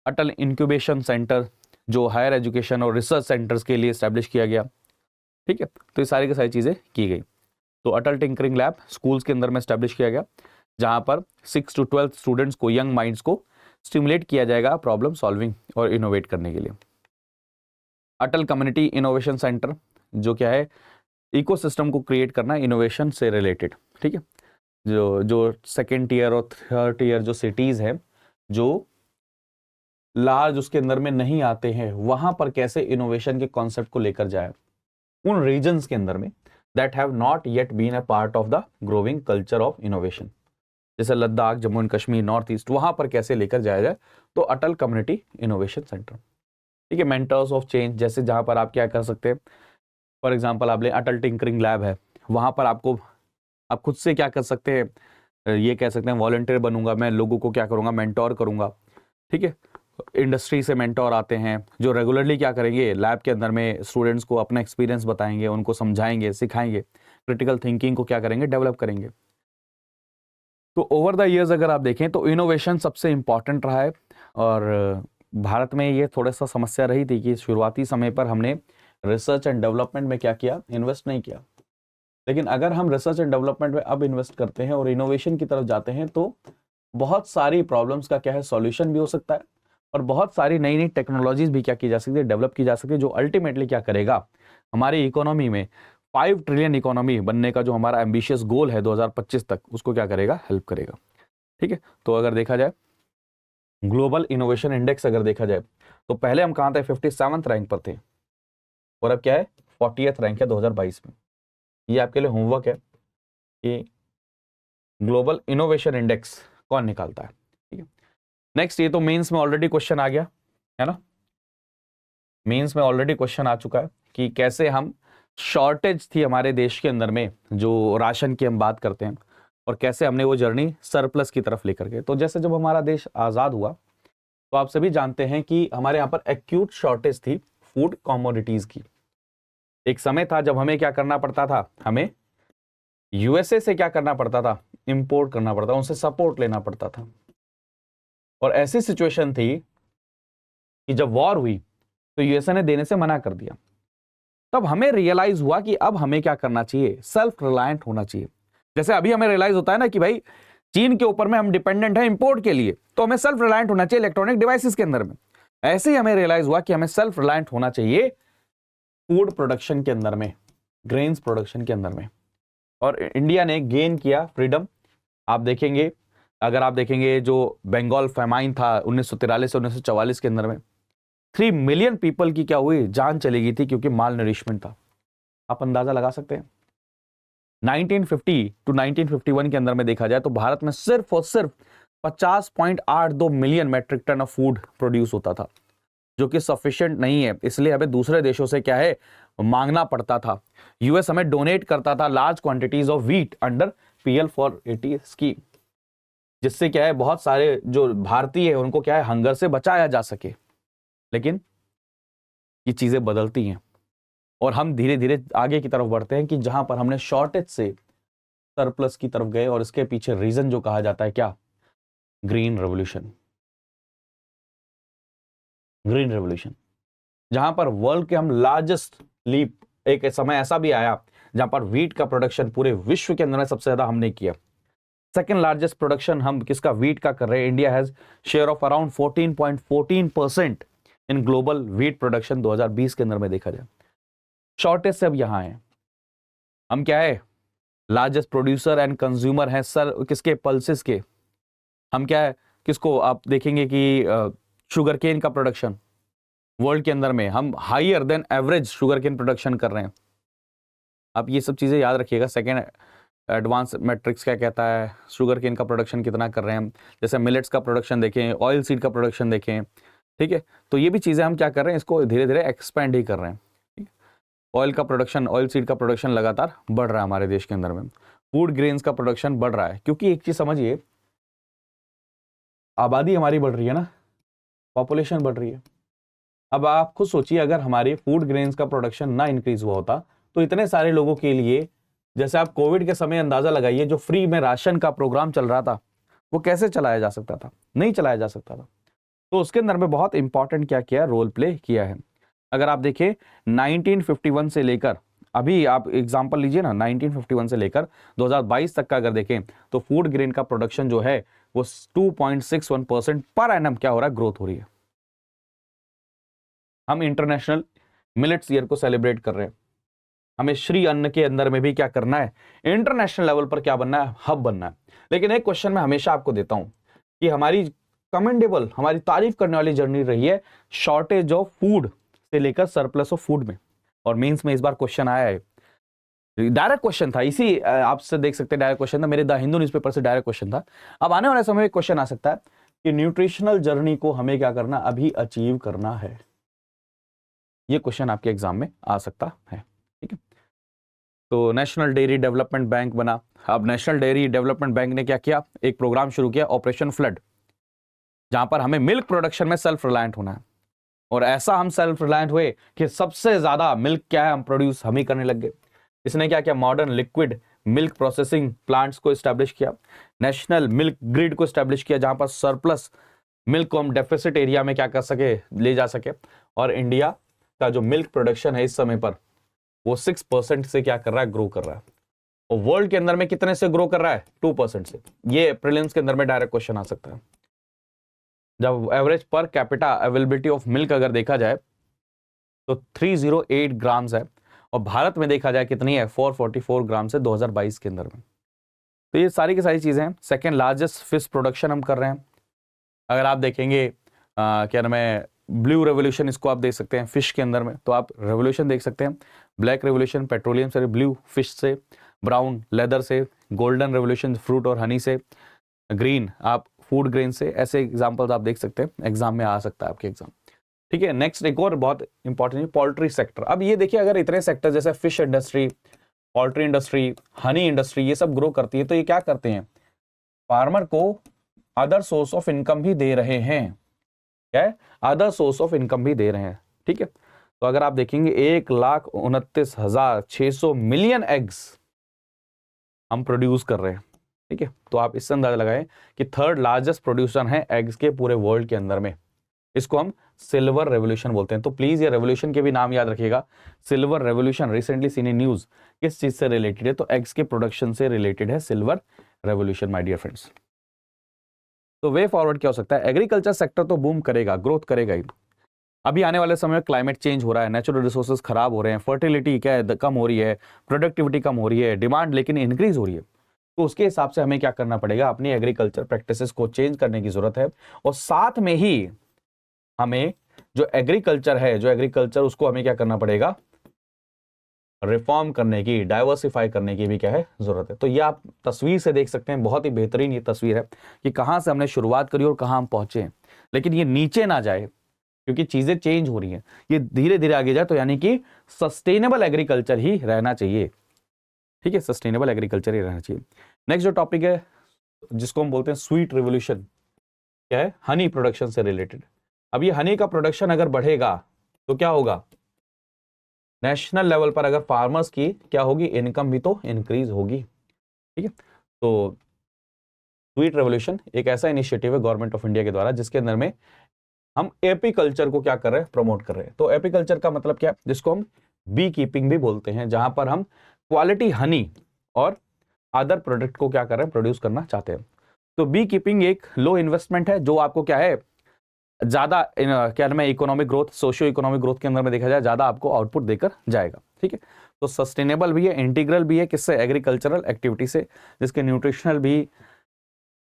अटल इंक्यूबेशन सेंटर जो हायर एजुकेशन और रिसर्च सेंटर्स के लिए एस्टैब्लिश किया गया। ठीक है, तो ये सारी की सारी चीजें की गई। तो अटल टिंकरिंग लैब स्कूल्स के अंदर में एस्टैब्लिश किया गया, जहां पर 6 to 12 स्टूडेंट्स को, यंग माइंड्स को स्टिमुलेट किया जाएगा प्रॉब्लम सॉल्विंग और इनोवेट करने के लिए। अटल कम्युनिटी इनोवेशन सेंटर जो क्या है? इकोसिस्टम को क्रिएट करना इनोवेशन से रिलेटेड। ठीक है, जो सेकेंड टीयर और थर्ड टीयर जो सिटीज हैं, जो लार्ज उसके अंदर में नहीं आते हैं, वहां पर कैसे इनोवेशन के कॉन्सेप्ट को लेकर जाए उन रीजन्स के अंदर में that have not yet been a part of the growing culture of innovation, जैसे Ladakh, Jammu and Kashmir, north east, वहां पर कैसे लेकर जाया जाए। तो अटल कम्युनिटी इनोवेशन सेंटर। ठीक है, मेंटर्स ऑफ चेंज, जैसे जहां पर आप क्या कर सकते हैं, फॉर एग्जांपल आप ले अटल टिंकरिंग लैब है, वहां पर आप खुद से क्या कर सकते हैं, ये कह सकते हैं वॉलंटियर बनूंगा मैं, लोगों को क्या करूंगा? मेंटोर करूंगा। ठीक है, इंडस्ट्री से मेंटोर आते हैं जो रेगुलरली क्या करेंगे? लैब के अंदर में स्टूडेंट्स को अपना एक्सपीरियंस बताएंगे, उनको समझाएंगे, सिखाएंगे, क्रिटिकल थिंकिंग को क्या करेंगे? डेवलप करेंगे। तो ओवर द ईयर्स अगर आप देखें तो इनोवेशन सबसे इंपॉर्टेंट रहा है, और भारत में ये थोड़ा सा समस्या रही थी कि शुरुआती समय पर हमने रिसर्च एंड डेवलपमेंट में क्या किया? इन्वेस्ट नहीं किया। लेकिन अगर हम रिसर्च एंड डेवलपमेंट में अब इन्वेस्ट करते हैं और इनोवेशन की तरफ जाते हैं, तो बहुत सारी प्रॉब्लम्स का क्या है? सॉल्यूशन भी हो सकता है, और बहुत सारी नई नई टेक्नोलॉजीज भी क्या की जा सकती है? डेवलप की जा सकती है, जो अल्टीमेटली क्या करेगा? हमारी इकोनॉमी में 5 ट्रिलियन इकोनॉमी बनने का जो हमारा एम्बिशियस गोल है 2025 तक, उसको क्या करेगा? हेल्प करेगा। ठीक है, तो अगर देखा जाए ग्लोबल इनोवेशन इंडेक्स अगर देखा जाए, तो पहले हम कहाँ थे? 57th रैंक पर थे, और अब क्या है? 40th रैंक है 2022 में। ये आपके लिए होमवर्क है कि ग्लोबल इनोवेशन इंडेक्स कौन निकालता है। ठीक है, नेक्स्ट, ये तो मेंस में ऑलरेडी क्वेश्चन आ गया है ना, मेंस में ऑलरेडी क्वेश्चन आ चुका है कि कैसे हम, शॉर्टेज थी हमारे देश के अंदर में जो राशन की हम बात करते हैं, और कैसे हमने वो जर्नी सरप्लस की तरफ लेकर गए। तो जैसे जब हमारा देश आज़ाद हुआ, तो आप सभी जानते हैं कि हमारे यहाँ पर एक्यूट शॉर्टेज थी फूड कॉमोडिटीज की। एक समय था जब हमें क्या करना पड़ता था? हमें यूएसए से क्या करना पड़ता था? इंपोर्ट करना पड़ता, उनसे सपोर्ट लेना पड़ता था। और ऐसी सिचुएशन थी कि जब वॉर हुई तो यूएसए ने देने से मना कर दिया। तब हमें रियलाइज हुआ कि अब हमें क्या करना चाहिए? सेल्फ रिलायंट होना चाहिए। जैसे अभी हमें रियलाइज होता है ना कि भाई चीन के ऊपर में हम डिपेंडेंट हैं इंपोर्ट के लिए, तो हमें सेल्फ रिलायंट होना चाहिए इलेक्ट्रॉनिक डिवाइसेस के अंदर में। ऐसे ही हमें रियलाइज हुआ कि हमें सेल्फ रिलायंट होना चाहिए फूड प्रोडक्शन के अंदर में, ग्रेन्स प्रोडक्शन के अंदर में। और इंडिया ने गेन किया फ्रीडम। आप देखेंगे, अगर आप देखेंगे जो बंगाल फेमाइन था 1943 से 1944 के अंदर में, 3 मिलियन पीपल की क्या हुई? जान चली गई थी, क्योंकि माल नरिशमेंट था। आप अंदाजा लगा सकते हैं। 1950 टू 1951 के अंदर में देखा जाए तो भारत में सिर्फ और सिर्फ 50.82 million metric ton of food produce होता था। जो कि सफिशिएंट नहीं है, इसलिए हमें दूसरे देशों से क्या है मांगना पड़ता था। यूएस हमें डोनेट करता था large quantities of wheat under PL480 scheme, जिससे क्या है बहुत सारे जो भारतीय है उनको क्या है हंगर से बचाया जा सके। लेकिन ये चीजें बदलती हैं और हम धीरे धीरे आगे की तरफ बढ़ते हैं कि जहां पर हमने शॉर्टेज से सरप्लस की तरफ गए, और इसके पीछे रीजन जो कहा जाता है क्या, ग्रीन रेवोल्यूशन। ग्रीन रेवोल्यूशन जहां पर वर्ल्ड के हम लार्जेस्ट लीप, एक समय ऐसा भी आया जहां पर व्हीट का प्रोडक्शन पूरे विश्व के अंदर में सबसे ज्यादा हमने किया। सेकेंड लार्जेस्ट प्रोडक्शन हम किसका, व्हीट का कर रहे हैं। India has share of around 14.14% in global wheat production 2020 के अंदर में देखा जाए। शॉर्टेज से अब यहां है, हम क्या है लार्जेस्ट प्रोड्यूसर एंड कंज्यूमर है सर किसके, पल्सेस के। हम क्या है किसको आप देखेंगे कि शुगर केन का प्रोडक्शन वर्ल्ड के अंदर में हम higher than average sugar cane production कर रहे हैं। आप ये सब चीजें याद रखिएगा। सेकेंड एडवांस मैट्रिक्स क्या कहता है, शुगर केन का प्रोडक्शन कितना कर रहे हैं हम, जैसे मिलेट्स का प्रोडक्शन देखें, ऑयल सीड का प्रोडक्शन देखें, ठीक है। तो ये भी चीजें हम क्या कर रहे हैं, इसको धीरे धीरे एक्सपेंड ही कर रहे हैं। ऑयल का प्रोडक्शन, ऑयल सीड का प्रोडक्शन लगातार बढ़ रहा है हमारे देश के अंदर में। फूड ग्रेन्स का प्रोडक्शन बढ़ रहा है, क्योंकि एक चीज समझिए, आबादी हमारी बढ़ रही है ना, पॉपुलेशन बढ़ रही है। अब आप खुद सोचिए, अगर हमारे फूड ग्रेन्स का प्रोडक्शन ना इंक्रीज हुआ होता तो इतने सारे लोगों के लिए, जैसे आप कोविड के समय अंदाजा लगाइए, जो फ्री में राशन का प्रोग्राम चल रहा था वो कैसे चलाया जा सकता था, नहीं चलाया जा सकता था। तो उसके अंदर में बहुत इंपॉर्टेंट क्या किया, रोल प्ले किया है। अगर आप देखें 1951 से लेकर अभी, आप एग्जांपल लीजिए ना, 1951 से लेकर 2022 तक का अगर देखें तो फूड ग्रेन का प्रोडक्शन जो है वो 2.61% पर एनम क्या हो रहा है, ग्रोथ हो रही है। हम इंटरनेशनल मिलेट्स ईयर को सेलिब्रेट कर रहे हैं। हमें श्री अन्न के अंदर में भी क्या करना है, इंटरनेशनल लेवल पर क्या बनना है, हब बनना है। लेकिन एक क्वेश्चन मैं हमेशा आपको देता हूं कि हमारी कमेंडेबल, हमारी तारीफ करने वाली जर्नी रही है शॉर्टेज ऑफ फूड से लेकर सरप्लस ऑफ फूड में। और मेंस में इस बार क्वेश्चन आया है, डायरेक्ट क्वेश्चन था, इसी आपसे देख सकते हैं डायरेक्ट क्वेश्चन था, मेरे द हिंदू न्यूज़पेपर से डायरेक्ट क्वेश्चन था। अब आने वाले समय में क्वेश्चन आ सकता है कि न्यूट्रिशनल जर्नी को हमें क्या करना, अभी अचीव करना है। ये क्वेश्चन आपके एग्जाम में आ सकता है, ठीक है। तो नेशनल डेयरी डेवलपमेंट बैंक बना। अब नेशनल डेयरी डेवलपमेंट बैंक ने क्या किया, एक प्रोग्राम शुरू किया, ऑपरेशन फ्लड, जहां पर हमें मिल्क प्रोडक्शन में सेल्फ रिलायंट होना है। और ऐसा हम सेल्फ रिलायंट हुए कि सबसे ज्यादा मिल्क क्या है हम प्रोड्यूस हम ही करने लग गए। इसने क्या किया, modern liquid milk processing plants को स्टैब्लिश किया, नेशनल मिल्क ग्रिड को स्टैब्लिश किया, जहां पर सरप्लस मिल्क को हम डेफिसिट एरिया में क्या कर सके, ले जा सके। और इंडिया का जो मिल्क प्रोडक्शन है इस समय पर वो 6% से क्या कर रहा है, ग्रो कर रहा है। और वर्ल्ड के अंदर में कितने से ग्रो कर रहा है, 2% से। ये प्रीलिम्स के अंदर में डायरेक्ट क्वेश्चन आ सकता है। जब average per capita availability of milk अगर देखा जाए तो 308 ग्राम्स है, और भारत में देखा जाए कितनी है, 444 ग्राम से 2022 के अंदर में। तो ये सारी की सारी चीजें हैं। सेकेंड लार्जेस्ट फिश प्रोडक्शन हम कर रहे हैं। अगर आप देखेंगे क्या नाम है, ब्लू रेवोल्यूशन, इसको आप देख सकते हैं फिश के अंदर में, तो आप रेवोल्यूशन देख सकते हैं। ब्लैक रेवोल्यूशन पेट्रोलियम से, ब्लू फिश से, ब्राउन लेदर से, गोल्डन रेवोल्यूशन फ्रूट और हनी से, ग्रीन आप फूड ग्रेन से। ऐसे एग्जांपल्स आप देख सकते हैं, एग्जाम में आ सकता है आपके एग्जाम, ठीक है। नेक्स्ट एक और बहुत इंपॉर्टेंट है पोल्ट्री सेक्टर। अब ये देखिए, अगर इतने सेक्टर जैसे fish industry, poultry industry, Honey industry, ये सब ग्रो करती है, तो ये क्या करते हैं, फार्मर को अदर सोर्स ऑफ इनकम भी दे रहे हैं। क्या है, अदर सोर्स ऑफ इनकम भी दे रहे हैं, ठीक है। तो अगर आप देखेंगे 1,29,600 मिलियन एग्स हम प्रोड्यूस कर रहे हैं, ठीक है। तो आप इससे अंदाजा लगाएं कि थर्ड लार्जेस्ट प्रोड्यूसर है एग्स के पूरे वर्ल्ड के अंदर में। इसको हम सिल्वर रेवोल्यूशन बोलते हैं। तो प्लीज ये रेवोल्यूशन के भी नाम याद रखिएगा। Silver revolution recently seen in news, किस चीज से रिलेटेड है, तो एग्स के प्रोडक्शन से रिलेटेड है silver revolution, my dear friends. तो वे फॉरवर्ड क्या हो सकता है, एग्रीकल्चर सेक्टर तो बूम करेगा, ग्रोथ करेगा ही। अभी आने वाले समय में क्लाइमेट चेंज हो रहा है, नेचुरल रिसोर्सेज खराब हो रहे हैं, फर्टिलिटी क्या है कम हो रही है, प्रोडक्टिविटी कम हो रही है, डिमांड लेकिन इंक्रीज हो रही है। तो उसके हिसाब से हमें क्या करना पड़ेगा, अपनी एग्रीकल्चर प्रैक्टिसेस को चेंज करने की जरूरत है। और साथ में ही हमें जो एग्रीकल्चर है, जो एग्रीकल्चर उसको हमें क्या करना पड़ेगा, रिफॉर्म करने की, डाइवर्सिफाई करने की भी क्या है जरूरत है। तो ये आप तस्वीर से देख सकते हैं, बहुत ही बेहतरीन ये तस्वीर है कि कहां से हमने शुरुआत करी और कहां हम पहुंचे हैं। लेकिन ये नीचे ना जाए, क्योंकि चीजें चेंज हो रही हैं, ये धीरे धीरे आगे जाए, तो यानी कि सस्टेनेबल एग्रीकल्चर ही रहना चाहिए। ठीक है, सस्टेनेबल एग्रीकल्चर ही रहना चाहिए। नेक्स्ट जो टॉपिक है जिसको हम बोलते हैं स्वीट रिवोल्यूशन, क्या है, हनी प्रोडक्शन से रिलेटेड। अब ये हनी का प्रोडक्शन अगर बढ़ेगा तो क्या होगा, नेशनल लेवल पर अगर फार्मर्स की क्या होगी, इनकम भी तो इंक्रीज होगी। ठीक है, तो स्वीट रेवोल्यूशन एक ऐसा इनिशिएटिव है गवर्नमेंट ऑफ इंडिया के द्वारा जिसके अंदर में हम एपीकल्चर को क्या कर रहे हैं, प्रमोट कर रहे हैं। तो एपीकल्चर का मतलब क्या है, जिसको हम बी कीपिंग भी बोलते हैं, जहां पर हम क्वालिटी हनी और अदर प्रोडक्ट को क्या कर रहे हैं, प्रोड्यूस करना चाहते हैं। तो बी कीपिंग एक लो इन्वेस्टमेंट है, जो आपको क्या है, ज्यादा क्या नाम है, economic growth, socio economic growth के अंदर में देखा जाए ज्यादा आपको आउटपुट देकर जाएगा। ठीक है, तो सस्टेनेबल भी है, इंटीग्रल भी है, किससे, एग्रीकल्चरल एक्टिविटी से, जिसके न्यूट्रिशनल भी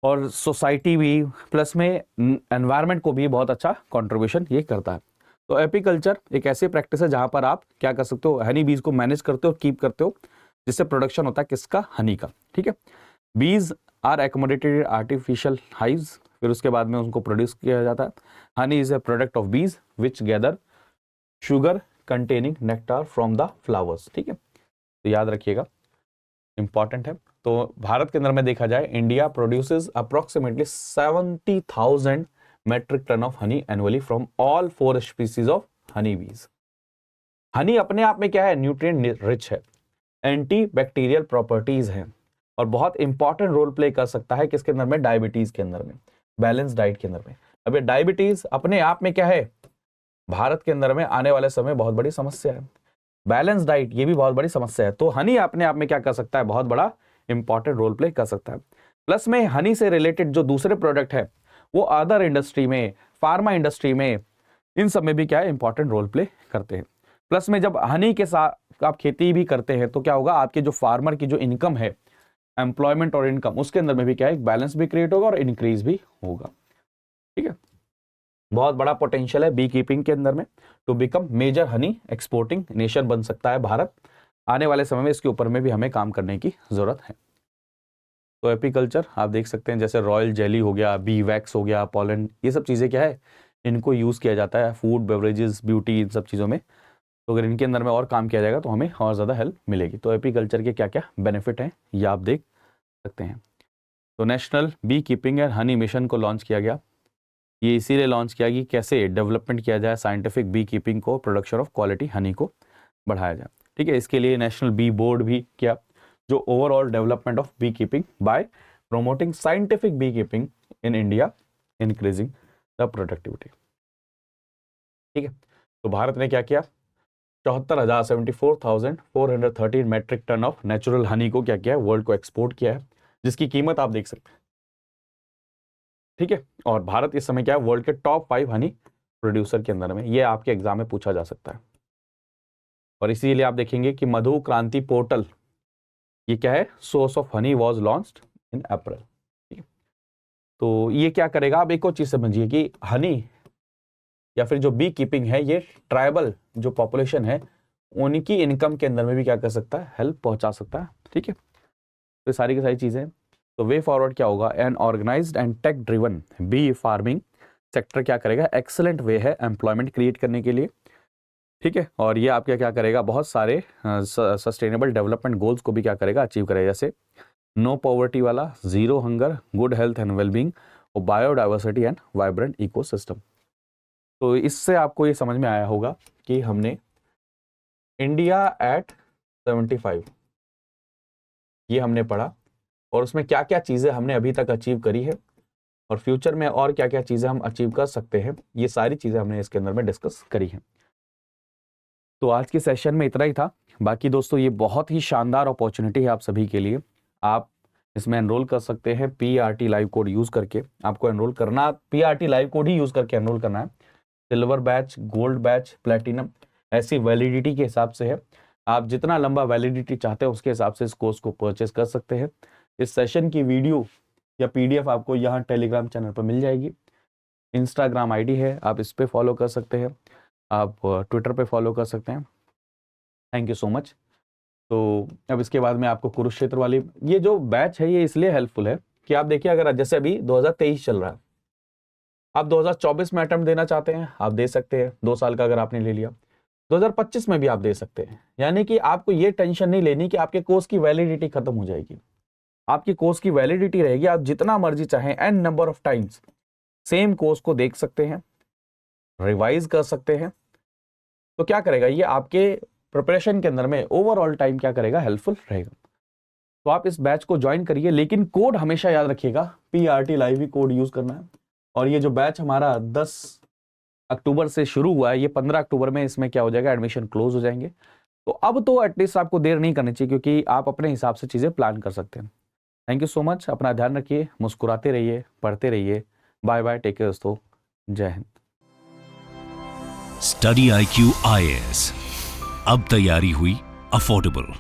और सोसाइटी भी, प्लस में एनवायरनमेंट को भी बहुत अच्छा कंट्रीब्यूशन ये करता है। तो एपीकल्चर एक ऐसी प्रैक्टिस है जहां पर आप क्या कर सकते हो, हनी बीज को मैनेज करते हो, कीप करते हो, जिससे प्रोडक्शन होता है किसका, हनी का। ठीक है, bees are accommodated artificial hives, फिर उसके बाद में उनको प्रोड्यूस किया जाता है। Honey is a product of bees which gather sugar containing nectar from the flowers. ठीक है, तो याद रखिएगा, इंपॉर्टेंट है। तो भारत के अंदर में देखा जाए, India produces approximately 70,000 metric ton of honey annually from all 4 species of honey bees. Honey अपने आप में क्या है, न्यूट्रिएंट रिच है, एंटी बैक्टीरियल प्रॉपर्टीज है, और बहुत इंपॉर्टेंट रोल प्ले कर सकता है किसके अंदर में, डायबिटीज के अंदर में, बैलेंस डाइट के अंदर में। अब ये डायबिटीज अपने आप में क्या है, भारत के अंदर में आने वाले समय बहुत बड़ी समस्या है। बैलेंस डाइट ये भी बहुत बड़ी समस्या है। तो हनी अपने आप में क्या कर सकता है, बहुत बड़ा इंपॉर्टेंट रोल प्ले कर सकता है। प्लस में हनी से रिलेटेड जो दूसरे प्रोडक्ट है वो अदर इंडस्ट्री में, फार्मा इंडस्ट्री में, इन सब में भी क्या है, इंपॉर्टेंट रोल प्ले करते हैं। प्लस में जब हनी के साथ आप खेती भी करते हैं तो क्या होगा, आपके जो फार्मर की जो इनकम है, एम्प्लॉयमेंट और इनकम, उसके अंदर में भी क्या है, एक बैलेंस भी क्रिएट होगा और इंक्रीज भी होगा। ठीक है, बहुत बड़ा पोटेंशियल है बी कीपिंग के अंदर में, to become major honey exporting nation बन सकता है भारत। आने वाले समय में इसके ऊपर में भी हमें काम करने की जरूरत है। तो एपीकल्चर आप देख सकते हैं, जैसे रॉयल जेली हो गया, बी वैक्स हो गया, पॉलन, ये सब चीज़ें क्या है, इनको यूज़ किया जाता है फूड, बेवरेजेस, ब्यूटी, इन सब चीज़ों में। तो अगर इनके अंदर में और काम किया जाएगा तो हमें और ज़्यादा हेल्प मिलेगी। तो एपीकल्चर के क्या क्या बेनिफिट हैं ये आप देख सकते हैं। तो national bee keeping and honey mission को लॉन्च किया गया। ये इसीलिए लॉन्च किया कि कैसे डेवलपमेंट किया जाए साइंटिफिक बी कीपिंग को, प्रोडक्शन ऑफ क्वालिटी हनी को बढ़ाया जाए। ठीक है, इसके लिए नेशनल बी बोर्ड भी किया, जो overall development of bee keeping by promoting scientific bee keeping in India, increasing the productivity. ठीक है, तो भारत ने क्या किया, 74,413 metric ton of natural honey को क्या किया है, वर्ल्ड को एक्सपोर्ट किया है, जिसकी कीमत आप देख सकते हैं। ठीक है, और भारत इस समय क्या है, वर्ल्ड के टॉप 5 हनी प्रोड्यूसर के अंदर में, ये आपके एग्जाम में पूछा जा सकता है। और इसीलिए आप देखेंगे कि मधु क्रांति पोर्टल, ये क्या है, source of honey was launched in April. ठीक है, तो ये क्या करेगा, आप एक और चीज समझिए कि हनी या फिर जो बी कीपिंग है, ये ट्राइबल जो पॉपुलेशन है उनकी इनकम के अंदर में भी क्या कर सकता है, हेल्प पहुंचा सकता है। ठीक है, तो सारी की सारी चीजें। तो वे फॉरवर्ड क्या होगा, an organized and tech driven bee farming sector क्या करेगा, एक्सेलेंट वे है एम्प्लॉयमेंट क्रिएट करने के लिए। ठीक है, और ये आपके क्या करेगा, बहुत सारे सस्टेनेबल डेवलपमेंट गोल्स को भी क्या करेगा, अचीव करेगा, जैसे नो पॉवर्टी वाला, zero hunger, good health and wellbeing, और बायोडाइवर्सिटी एंड वाइब्रेंट इकोसिस्टम। तो इससे आपको ये समझ में आया होगा कि हमने इंडिया एट 75 ये हमने पढ़ा, और उसमें क्या क्या चीज़ें हमने अभी तक अचीव करी है, और फ्यूचर में और क्या क्या चीज़ें हम अचीव कर सकते हैं, ये सारी चीज़ें हमने इसके अंदर में डिस्कस करी हैं। तो आज के सेशन में इतना ही था। बाकी दोस्तों, ये बहुत ही शानदार अपॉर्चुनिटी है आप सभी के लिए। आप इसमें एनरोल कर सकते हैं PRT लाइव कोड यूज़ करके। आपको एनरोल करना, PRT लाइव कोड ही यूज़ करके एनरोल करना है। Silver batch, gold batch, platinum, ऐसी वैलिडिटी के हिसाब से है। आप जितना लंबा वैलिडिटी चाहते हैं उसके हिसाब से इस कोर्स को परचेस कर सकते हैं। इस सेशन की वीडियो या PDF आपको यहाँ टेलीग्राम चैनल पर मिल जाएगी। इंस्टाग्राम ID है, आप इस पर फॉलो कर सकते हैं, आप ट्विटर पे फॉलो कर सकते हैं। Thank you so much. तो अब इसके बाद में आपको कुरुक्षेत्र वाली ये जो बैच है, ये इसलिए हेल्पफुल है कि आप देखिए, अगर जैसे अभी 2023 चल रहा है, आप 2024 में अटेम्प्ट देना चाहते हैं, आप दे सकते हैं, 2 साल का अगर आपने ले लिया। 2025 में भी आप दे सकते हैं। यानी कि आपको ये टेंशन नहीं लेनी कि आपके कोर्स की वैलिडिटी खत्म हो जाएगी। आपकी कोर्स की वैलिडिटी रहेगी, आप जितना मर्जी चाहें n number of times same course को देख सकते हैं, रिवाइज कर सकते हैं। तो क्या करेगा ये, आपके प्रिपरेशन के अंदर में ओवरऑल टाइम क्या करेगा, हेल्पफुल रहेगा। तो आप इस बैच को ज्वाइन करिए, लेकिन कोड हमेशा याद रखिएगा, PRT लाइव ही कोड यूज करना है। और ये जो बैच हमारा 10 अक्टूबर से शुरू हुआ है, ये 15 अक्टूबर में इसमें क्या हो जाएगा, एडमिशन क्लोज हो जाएंगे। तो अब तो एटलीस्ट आपको देर नहीं करनी चाहिए, क्योंकि आप अपने हिसाब से चीजें प्लान कर सकते हैं। थैंक यू सो मच, अपना ध्यान रखिए, मुस्कुराते रहिए, पढ़ते रहिए। बाय बाय, टेक केयर दोस्तों, जय हिंद। स्टडी IQ IAS, अब तैयारी हुई अफोर्डेबल।